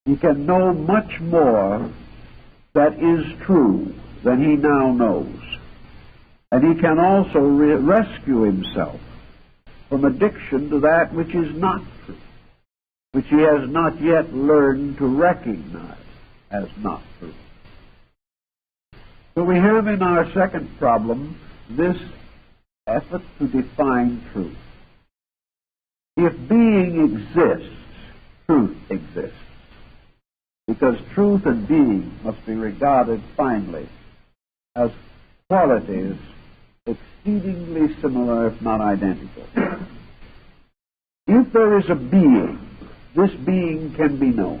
He can know much more that is true than he now knows. And he can also rescue himself from addiction to that which is not true, which he has not yet learned to recognize as not true. So we have in our second problem this effort to define truth. If being exists, truth exists, because truth and being must be regarded finally as qualities exceedingly similar, if not identical. If there is a being, this being can be known,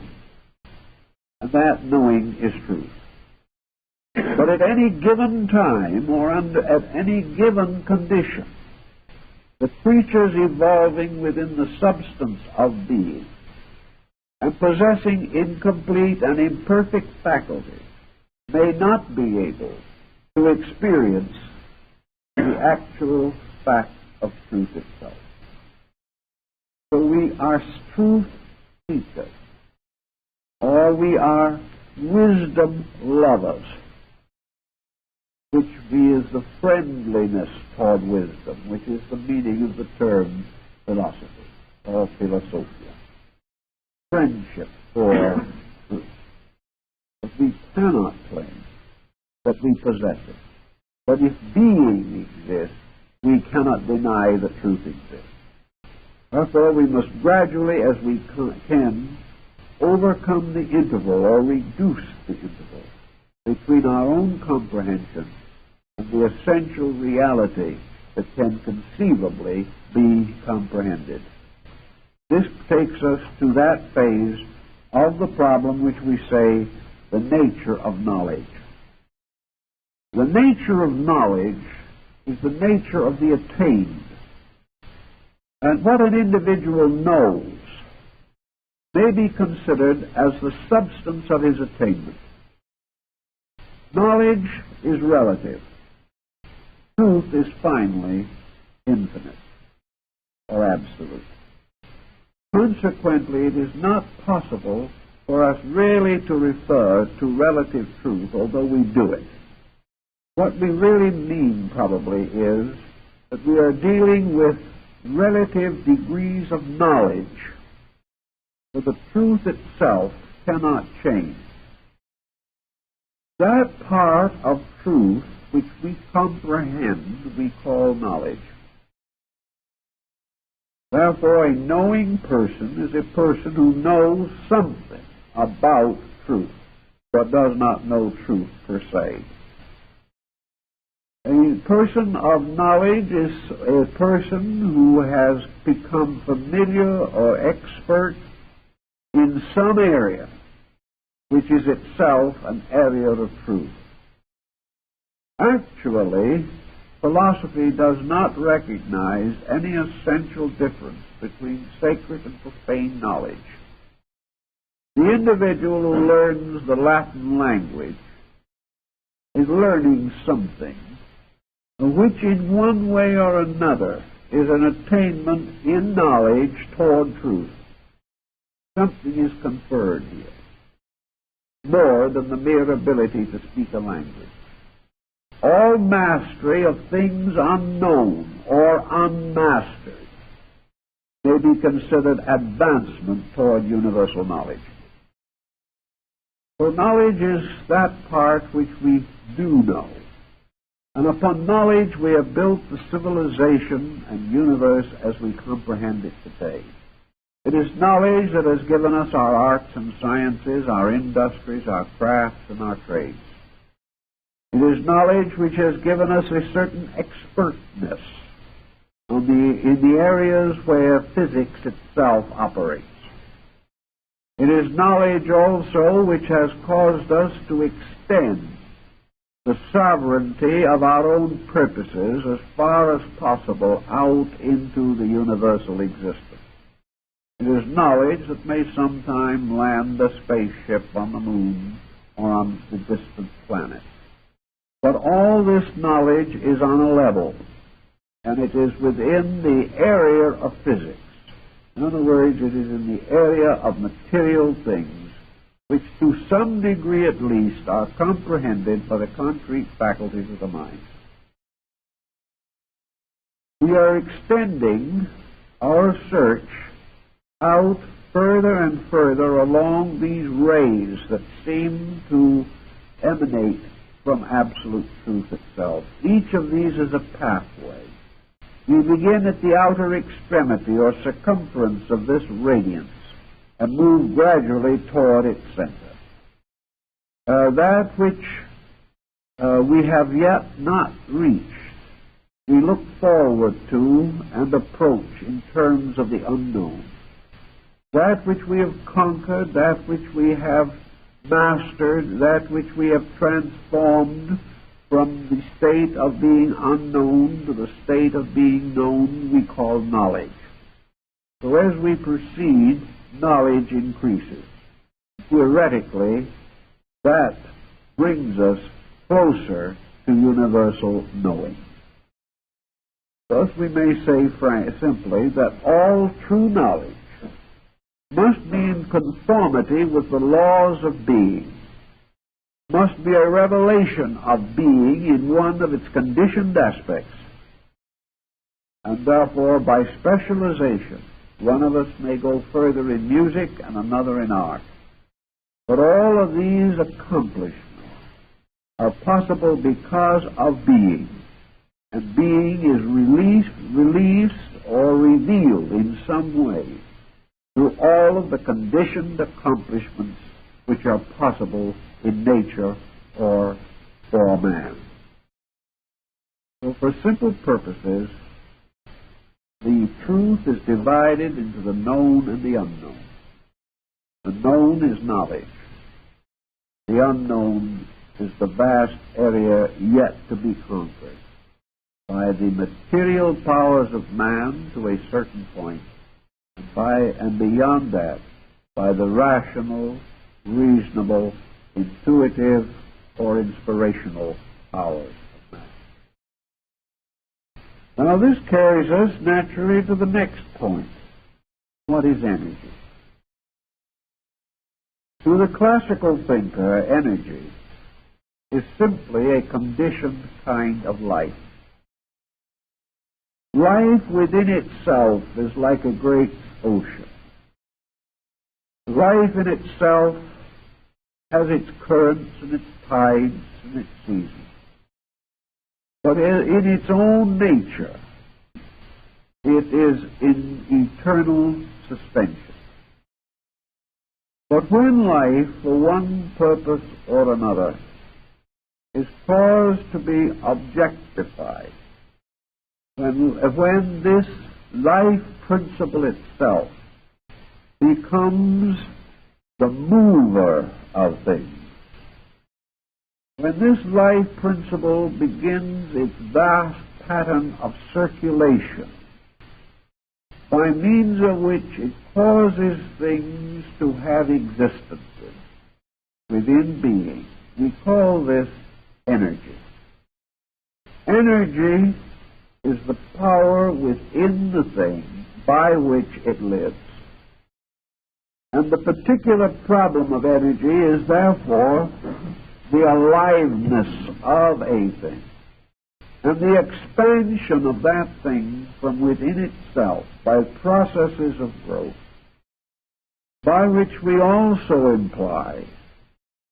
and that knowing is truth. But at any given time, or at any given condition, the creatures evolving within the substance of being and possessing incomplete and imperfect faculties may not be able to experience the actual fact of truth itself. So we are truth seekers, or we are wisdom lovers, which is the friendliness toward wisdom, which is the meaning of the term philosophy or philosophia. Friendship for truth. But we cannot claim that we possess it. But if being exists, we cannot deny that truth exists. Therefore, we must gradually, as we can, overcome the interval or reduce the interval between our own comprehension and the essential reality that can conceivably be comprehended. This takes us to that phase of the problem which we say the nature of knowledge. The nature of knowledge is the nature of the attained. And what an individual knows may be considered as the substance of his attainment. Knowledge is relative. Truth is finally infinite or absolute. Consequently, it is not possible for us really to refer to relative truth, although we do it. What we really mean probably is that we are dealing with relative degrees of knowledge, for the truth itself cannot change. That part of truth which we comprehend we call knowledge. Therefore, a knowing person is a person who knows something about truth. but does not know truth per se. A person of knowledge is a person who has become familiar or expert in some area which is itself an area of truth. Actually, philosophy does not recognize any essential difference between sacred and profane knowledge. The individual who learns the Latin language is learning something which in one way or another is an attainment in knowledge toward truth. Something is conferred here, more than the mere ability to speak a language. All mastery of things unknown or unmastered may be considered advancement toward universal knowledge. For knowledge is that part which we do know, and upon knowledge we have built the civilization and universe as we comprehend it today. It is knowledge that has given us our arts and sciences, our industries, our crafts, and our trades. It is knowledge which has given us a certain expertness in the areas where physics itself operates. It is knowledge also which has caused us to extend the sovereignty of our own purposes as far as possible out into the universal existence. It is knowledge that may sometime land a spaceship on the moon or on the distant planet. But all this knowledge is on a level, and it is within the area of physics. In other words, it is in the area of material things, which to some degree at least are comprehended by the concrete faculties of the mind. We are extending our search out further and further along these rays that seem to emanate from absolute truth itself. Each of these is a pathway. We begin at the outer extremity or circumference of this radiance and move gradually toward its center. That which we have yet not reached, we look forward to and approach in terms of the unknown. That which we have conquered, that which we have mastered, that which we have transformed from the state of being unknown to the state of being known, we call knowledge. So as we proceed, knowledge increases. Theoretically, that brings us closer to universal knowing. Thus we may say simply that all true knowledge must be in conformity with the laws of being, must be a revelation of being in one of its conditioned aspects, and therefore by specialization one of us may go further in music and another in art. But all of these accomplishments are possible because of being, and being is released or revealed in some way through all of the conditioned accomplishments which are possible in nature or for man. So for simple purposes, the truth is divided into the known and the unknown. The known is knowledge. The unknown is the vast area yet to be conquered by the material powers of man to a certain point, and beyond that, by the rational, reasonable, intuitive, or inspirational powers of man. Now this carries us naturally to the next point. What is energy? To the classical thinker, energy is simply a conditioned kind of life. Life within itself is like a great ocean. Life in itself has its currents and its tides and its seasons. But in its own nature, it is in eternal suspension. But when life, for one purpose or another, is caused to be objectified, when this life principle itself becomes the mover of things, when this life principle begins its vast pattern of circulation, by means of which it causes things to have existences within being, we call this energy. Energy is the power within the thing by which it lives. And the particular problem of energy is therefore the aliveness of a thing, and the expansion of that thing from within itself by processes of growth, by which we also imply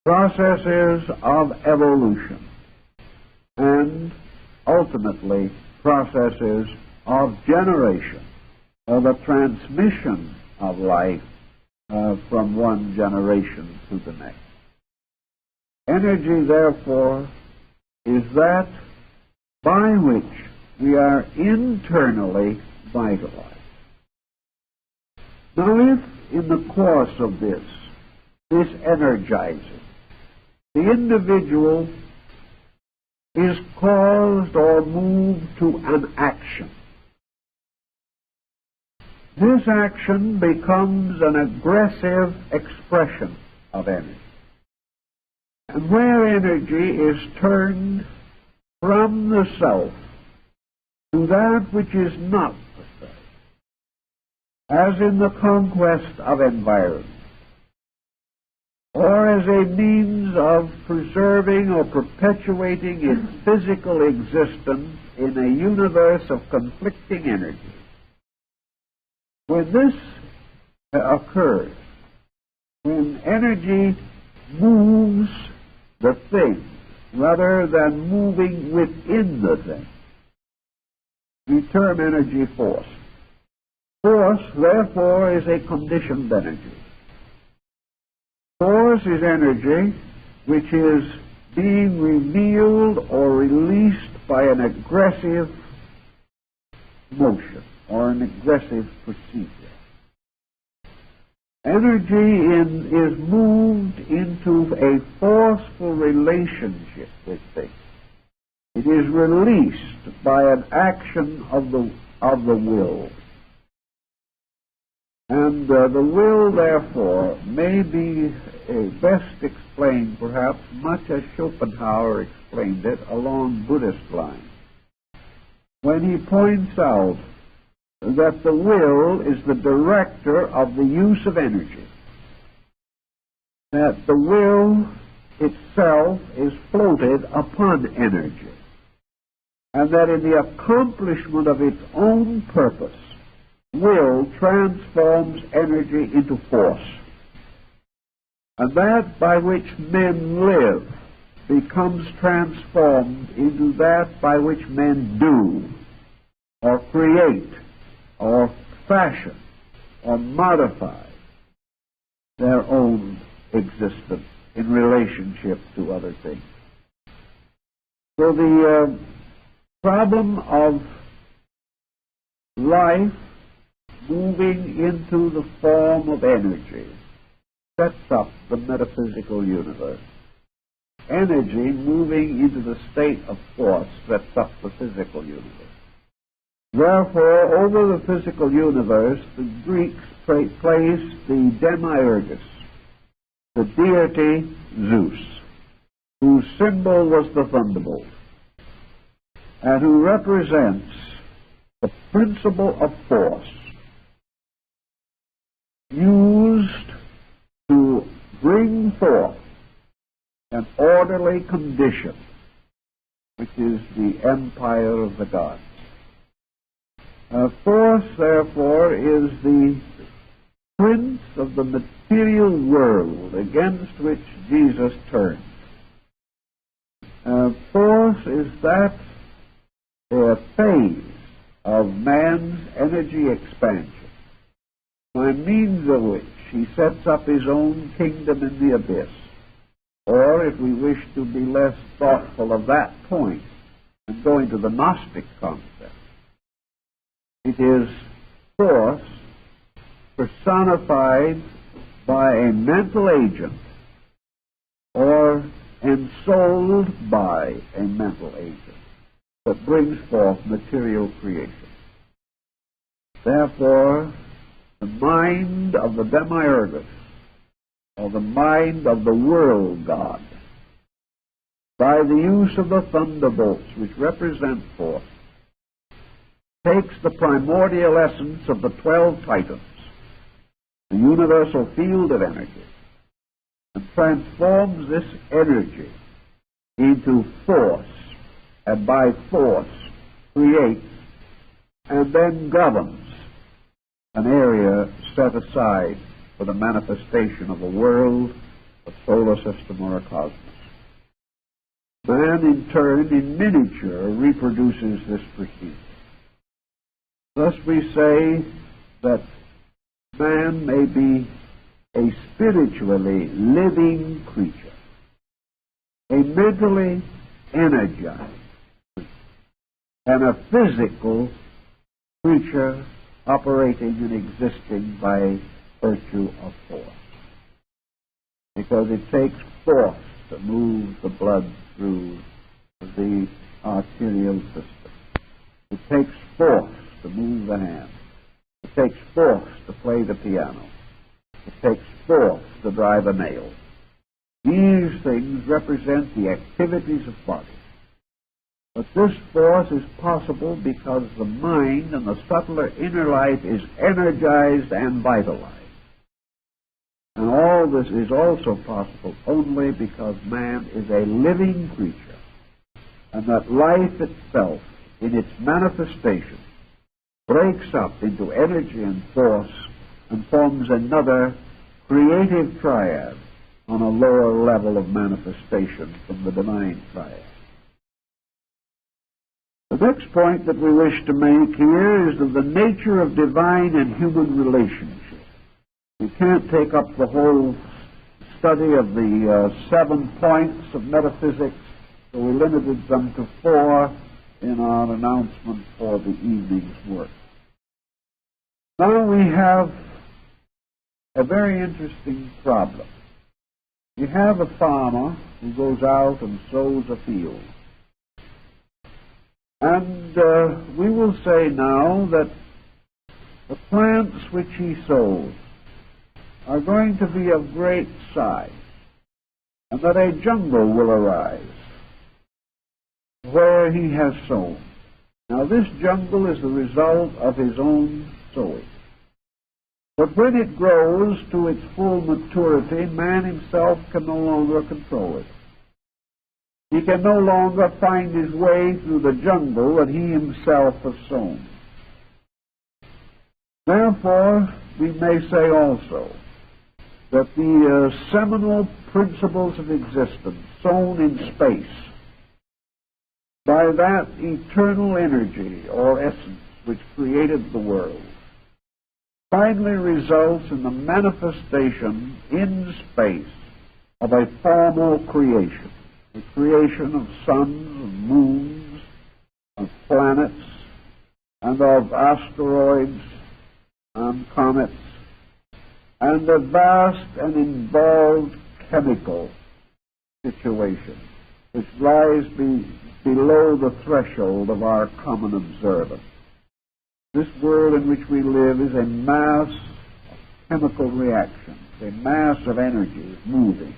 processes of evolution, and ultimately processes of generation, or the transmission of life from one generation to the next. Energy, therefore, is that by which we are internally vitalized. Now, if in the course of this energizing, the individual is caused or moved to an action, this action becomes an aggressive expression of energy. And where energy is turned from the self to that which is not the self, as in the conquest of environment, or as a means of preserving or perpetuating its physical existence in a universe of conflicting energy, when this occurs, when energy moves the thing rather than moving within the thing, we term energy force. Force, therefore, is a conditioned energy. Force is energy which is being revealed or released by an aggressive motion or an aggressive procedure. Energy is moved into a forceful relationship with things. It is released by an action of the will. And the will, therefore, may be best explained, perhaps, much as Schopenhauer explained it along Buddhist lines, when he points out that the will is the director of the use of energy, that the will itself is floated upon energy, and that in the accomplishment of its own purpose, will transforms energy into force, and that by which men live becomes transformed into that by which men do, or create, or fashion, or modify their own existence in relationship to other things. So the problem of life moving into the form of energy sets up the metaphysical universe. Energy moving into the state of force sets up the physical universe. Therefore, over the physical universe, the Greeks placed the demiurgus, the deity Zeus, whose symbol was the thunderbolt, and who represents the principle of force used to bring forth an orderly condition, which is the empire of the gods. Force, therefore, is the prince of the material world against which Jesus turned. Force is that phase of man's energy expansion, by means of which he sets up his own kingdom in the abyss. Or, if we wish to be less thoughtful of that point and go into the Gnostic concept, it is force personified by a mental agent or ensouled by a mental agent that brings forth material creation. Therefore, the mind of the Demiurgus, or the mind of the world god, by the use of the thunderbolts which represent force, takes the primordial essence of the 12 titans, the universal field of energy, and transforms this energy into force, and by force creates and then governs an area set aside for the manifestation of a world, a solar system, or a cosmos. Man, in turn, in miniature, reproduces this procedure. Thus we say that man may be a spiritually living creature, a mentally energized creature, and a physical creature operating and existing by virtue of force. Because it takes force to move the blood through the arterial system. It takes force to move the hand. It takes force to play the piano. It takes force to drive a nail. These things represent the activities of body. But this force is possible because the mind and the subtler inner life is energized and vitalized. And all this is also possible only because man is a living creature, and that life itself, in its manifestation, breaks up into energy and force and forms another creative triad on a lower level of manifestation from the divine triad. The next point that we wish to make here is of the nature of divine and human relationship. We can't take up the whole study of the 7 points of metaphysics, so we limited them to 4 in our announcement for the evening's work. Now we have a very interesting problem. You have a farmer who goes out and sows a field. And we will say now that the plants which he sows are going to be of great size, and that a jungle will arise where he has sown. Now this jungle is the result of his own sowing. But when it grows to its full maturity, man himself can no longer control it. He can no longer find his way through the jungle that he himself has sown. Therefore, we may say also that the seminal principles of existence sown in space by that eternal energy or essence which created the world finally results in the manifestation in space of a formal creation, the creation of suns and moons, of planets, and of asteroids and comets, and a vast and involved chemical situation which lies below the threshold of our common observance. This world in which we live is a mass of chemical reactions, a mass of energies moving,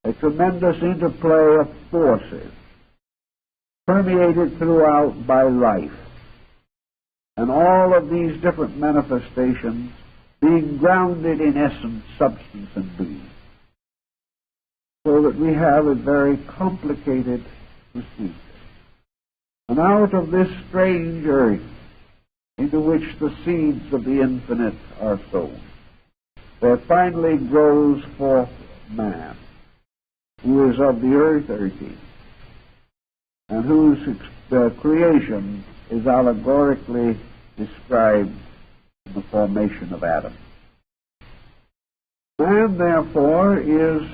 a tremendous interplay of forces permeated throughout by life, and all of these different manifestations being grounded in essence, substance, and being, so that we have a very complicated procedure. And out of this strange earth into which the seeds of the infinite are sown, there finally grows forth man, who is of the earth earthy, and whose creation is allegorically described in the formation of Adam. Man, therefore, is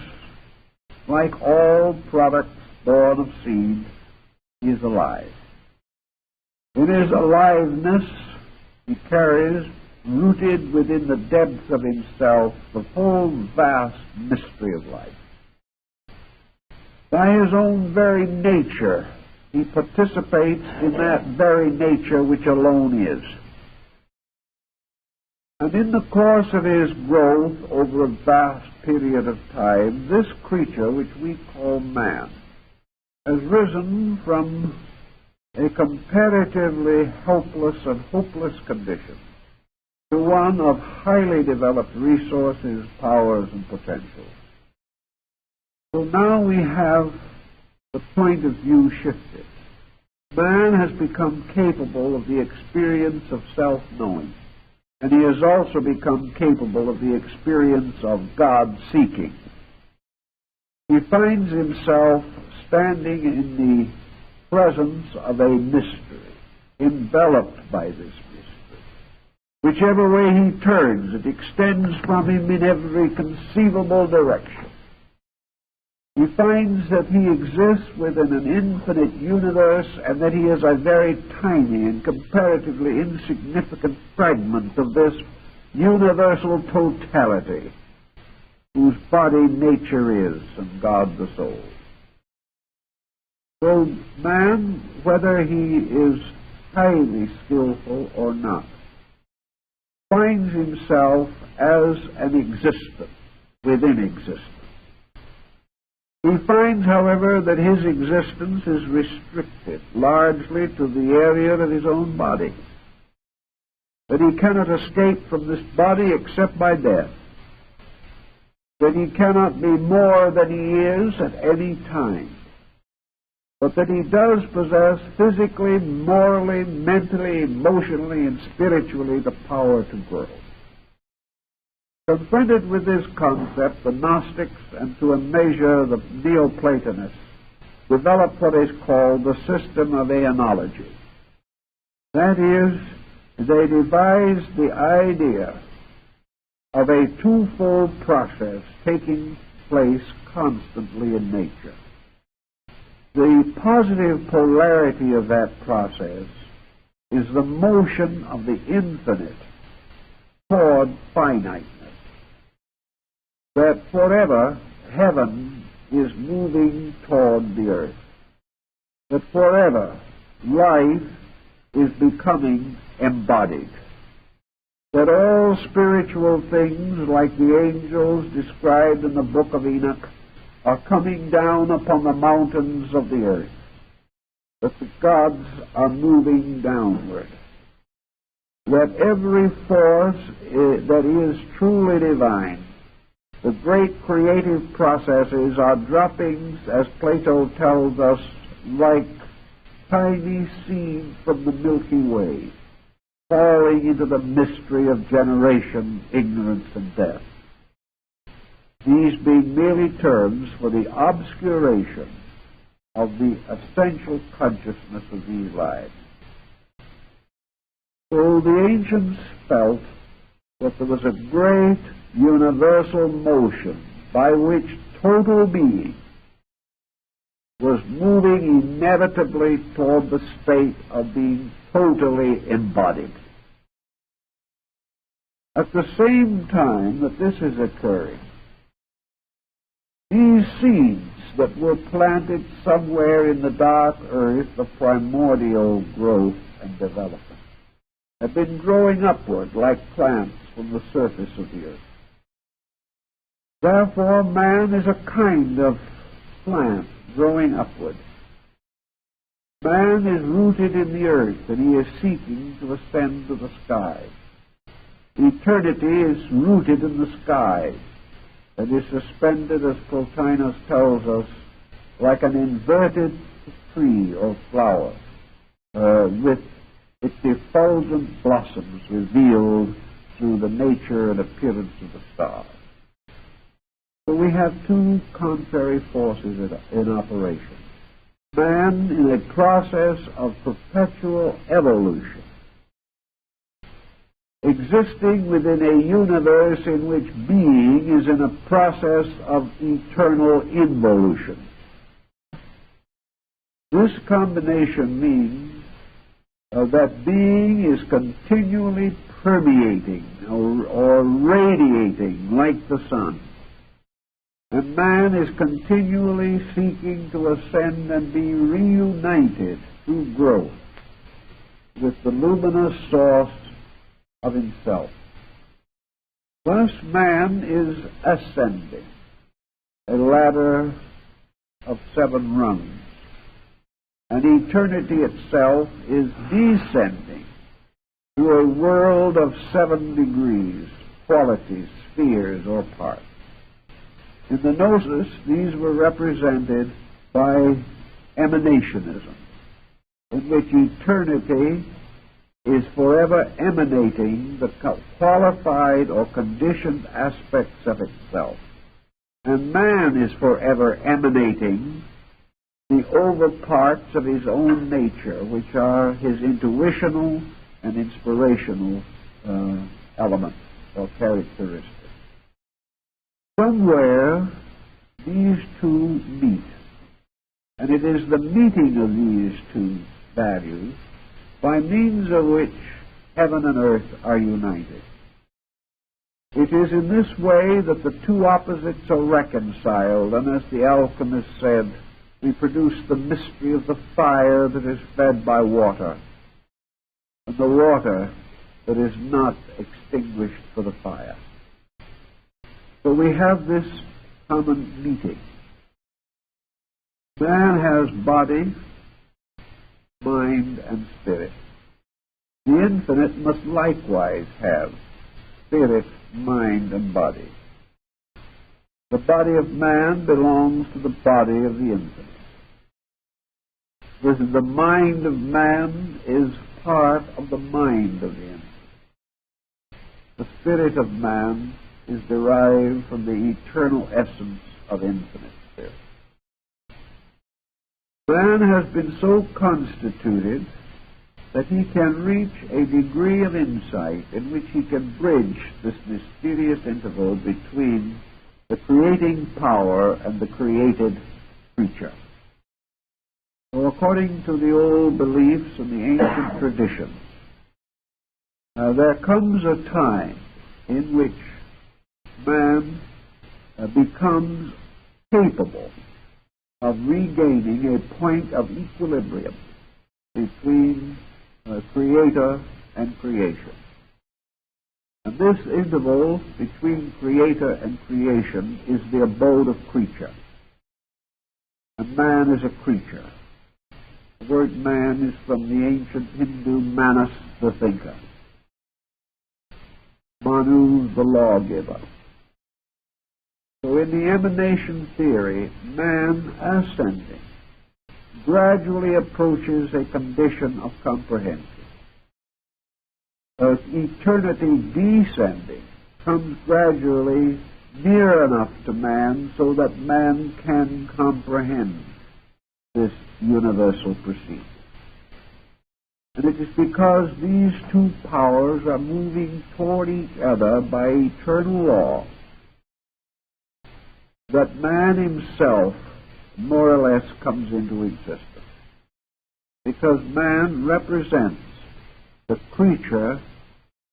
like all products born of seed, he is alive. In his aliveness, he carries, rooted within the depths of himself, the whole vast mystery of life. By his own very nature, he participates in that very nature which alone is. And in the course of his growth over a vast period of time, this creature, which we call man, has risen from a comparatively helpless and hopeless condition to one of highly developed resources, powers, and potential. So now we have the point of view shifted. Man has become capable of the experience of self-knowing, and he has also become capable of the experience of God-seeking. He finds himself standing in the presence of a mystery, enveloped by this mystery. Whichever way he turns, it extends from him in every conceivable direction. He finds that he exists within an infinite universe and that he is a very tiny and comparatively insignificant fragment of this universal totality whose body nature is and God the soul. So man, whether he is highly skillful or not, finds himself as an existence within existence. He finds, however, that his existence is restricted largely to the area of his own body, that he cannot escape from this body except by death, that he cannot be more than he is at any time, but that he does possess physically, morally, mentally, emotionally, and spiritually the power to grow. Confronted with this concept, the Gnostics, and to a measure the Neoplatonists, developed what is called the system of aeonology. That is, they devised the idea of a twofold process taking place constantly in nature. The positive polarity of that process is the motion of the infinite toward finiteness. That forever heaven is moving toward the earth. That forever life is becoming embodied. That all spiritual things, like the angels described in the book of Enoch, are coming down upon the mountains of the earth. That the gods are moving downward. That every force that is truly divine, the great creative processes, are droppings, as Plato tells us, like tiny seeds from the Milky Way, falling into the mystery of generation, ignorance, and death. These being merely terms for the obscuration of the essential consciousness of these lives. So the ancients felt that there was a great universal motion by which total being was moving inevitably toward the state of being totally embodied. At the same time that this is occurring, these seeds that were planted somewhere in the dark earth of primordial growth and development have been growing upward like plants from the surface of the earth. Therefore, man is a kind of plant growing upward. Man is rooted in the earth, and he is seeking to ascend to the sky. Eternity is rooted in the sky, and is suspended, as Plotinus tells us, like an inverted tree or flower, with its effulgent blossoms revealed through the nature and appearance of the stars. So we have two contrary forces in operation. Man in a process of perpetual evolution, existing within a universe in which being is in a process of eternal involution. This combination means that being is continually permeating or radiating like the sun. And man is continually seeking to ascend and be reunited through growth with the luminous source of himself. Thus man is ascending a ladder of 7 rungs, and eternity itself is descending to a world of 7 degrees, qualities, spheres, or parts. In the Gnosis, these were represented by emanationism, in which eternity is forever emanating the qualified or conditioned aspects of itself, and man is forever emanating the over parts of his own nature, which are his intuitional and inspirational elements or characteristics. Somewhere these two meet, and it is the meeting of these two values by means of which heaven and earth are united. It is in this way that the two opposites are reconciled, and as the alchemist said, we produce the mystery of the fire that is fed by water, and the water that is not extinguished for the fire. So we have this common meeting. Man has body, mind, and spirit. The infinite must likewise have spirit, mind, and body. The body of man belongs to the body of the infinite. The mind of man is part of the mind of the infinite. The spirit of man is derived from the eternal essence of infinite spirit. Man has been so constituted that he can reach a degree of insight in which he can bridge this mysterious interval between the creating power and the created creature. So according to the old beliefs and the ancient traditions, there comes a time in which man becomes capable of regaining a point of equilibrium between creator and creation. And this interval between creator and creation is the abode of creature. And man is a creature. The word man is from the ancient Hindu Manas, the thinker. Manu, the lawgiver. So in the emanation theory, man ascending gradually approaches a condition of comprehension. As eternity descending comes gradually near enough to man so that man can comprehend this universal procedure. And it is because these two powers are moving toward each other by eternal law that man himself more or less comes into existence. Because man represents the creature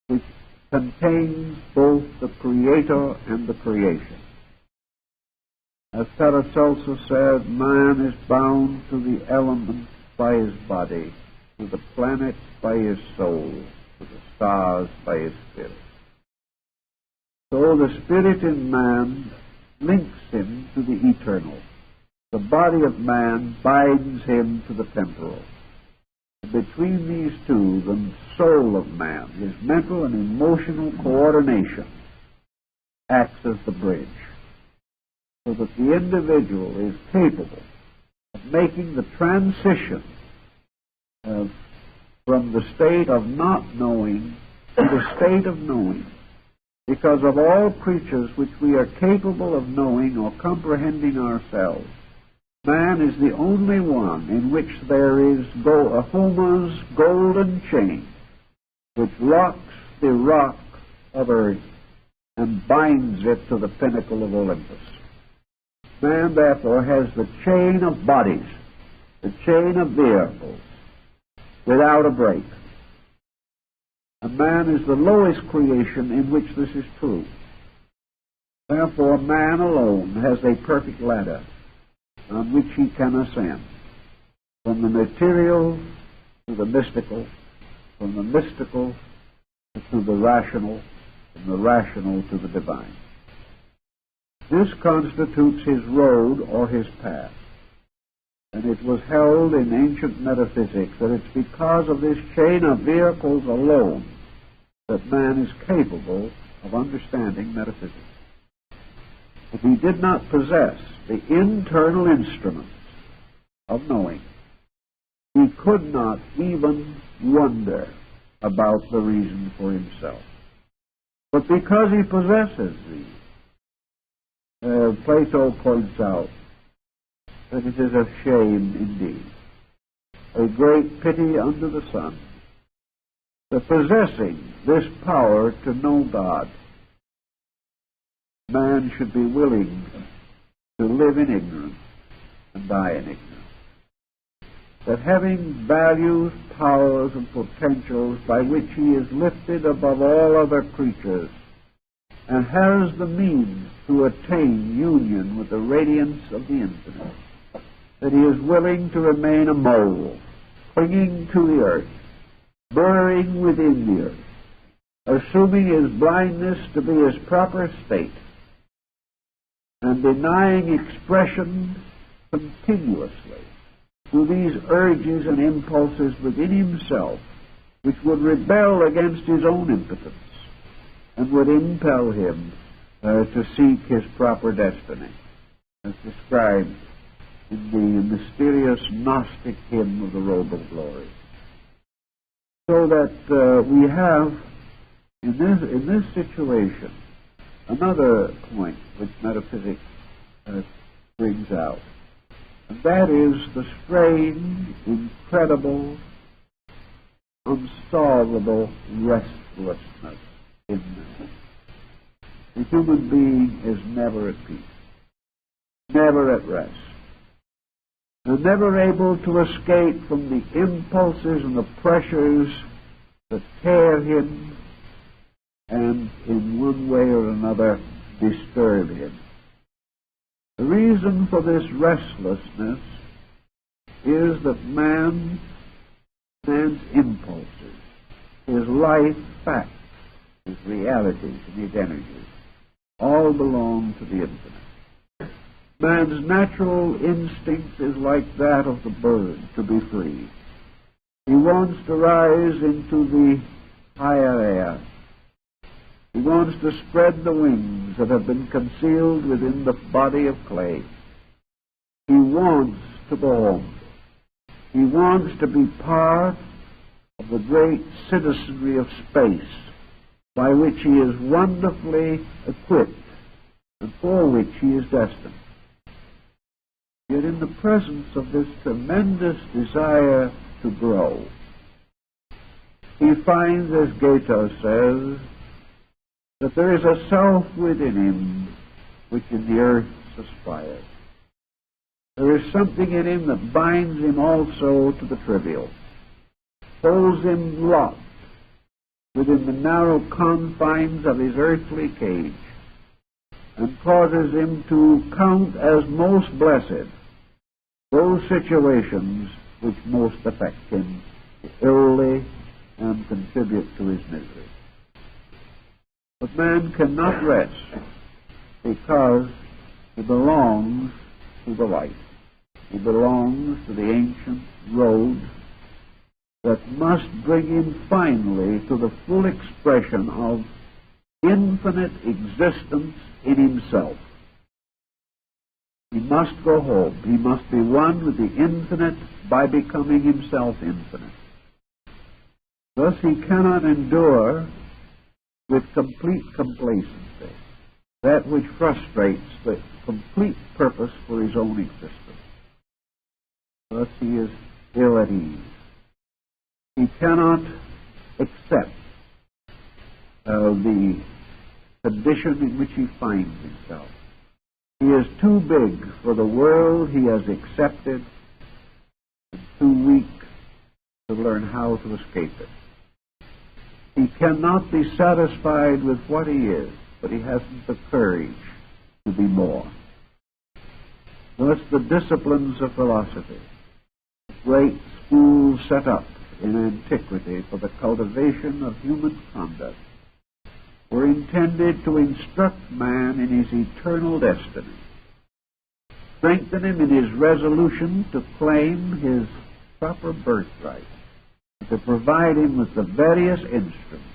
which contains both the creator and the creation. As Paracelsus said, man is bound to the elements by his body, to the planets by his soul, to the stars by his spirit. So the spirit in man links him to the eternal. The body of man binds him to the temporal. Between these two, the soul of man, his mental and emotional coordination, acts as the bridge, so that the individual is capable of making the transition from the state of not knowing to the state of knowing. Because of all creatures which we are capable of knowing or comprehending ourselves, man is the only one in which there is a Homer's golden chain which locks lofty rock of earth and binds it to the pinnacle of Olympus. Man, therefore, has the chain of bodies, the chain of vehicles, without a break. And man is the lowest creation in which this is true. Therefore, man alone has a perfect ladder on which he can ascend, from the material to the mystical, from the mystical to the rational, from the rational to the divine. This constitutes his road or his path. And it was held in ancient metaphysics that it's because of this chain of vehicles alone that man is capable of understanding metaphysics. If he did not possess the internal instruments of knowing, he could not even wonder about the reason for himself. But because he possesses these, Plato points out that it is a shame indeed, a great pity under the sun, that possessing this power to know God, man should be willing to live in ignorance and die in ignorance. That having values, powers, and potentials by which he is lifted above all other creatures and has the means to attain union with the radiance of the infinite, that he is willing to remain a mole, clinging to the earth, burrowing within the earth, assuming his blindness to be his proper state, and denying expression continuously to these urges and impulses within himself, which would rebel against his own impotence and would impel him to seek his proper destiny, as described in the mysterious Gnostic hymn of the Robe of Glory. So that we have, in this situation, another point which metaphysics brings out, and that is the strange, incredible, unsolvable restlessness in man. The human being is never at peace, never at rest, and never able to escape from the impulses and the pressures that tear him and in one way or another disturb him. The reason for this restlessness is that man's impulses, his life facts, his realities, and his energies, all belong to the infinite. Man's natural instinct is like that of the bird, to be free. He wants to rise into the higher air. He wants to spread the wings that have been concealed within the body of clay. He wants to go home. He wants to be part of the great citizenry of space by which he is wonderfully equipped and for which he is destined. Yet in the presence of this tremendous desire to grow, he finds, as Goethe says, that there is a self within him which in the earth aspires. There is something in him that binds him also to the trivial, holds him locked within the narrow confines of his earthly cage, and causes him to count as most blessed those situations which most affect him illy and contribute to his misery. But man cannot rest because he belongs to the light. He belongs to the ancient road that must bring him finally to the full expression of infinite existence in himself. He must go home. He must be one with the infinite by becoming himself infinite. Thus he cannot endure with complete complacency that which frustrates the complete purpose for his own existence. Thus he is ill at ease. He cannot accept the condition in which he finds himself. He is too big for the world he has accepted and too weak to learn how to escape it. He cannot be satisfied with what he is, but he hasn't the courage to be more. Thus the disciplines of philosophy, great schools set up in antiquity for the cultivation of human conduct, were intended to instruct man in his eternal destiny, strengthen him in his resolution to claim his proper birthright, to provide him with the various instruments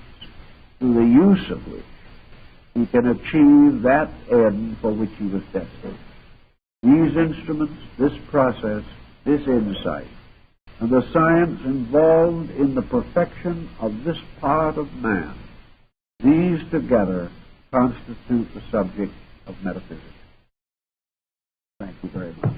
through the use of which he can achieve that end for which he was destined. These instruments, this process, this insight, and the science involved in the perfection of this part of man, these together constitute the subject of metaphysics. Thank you very much.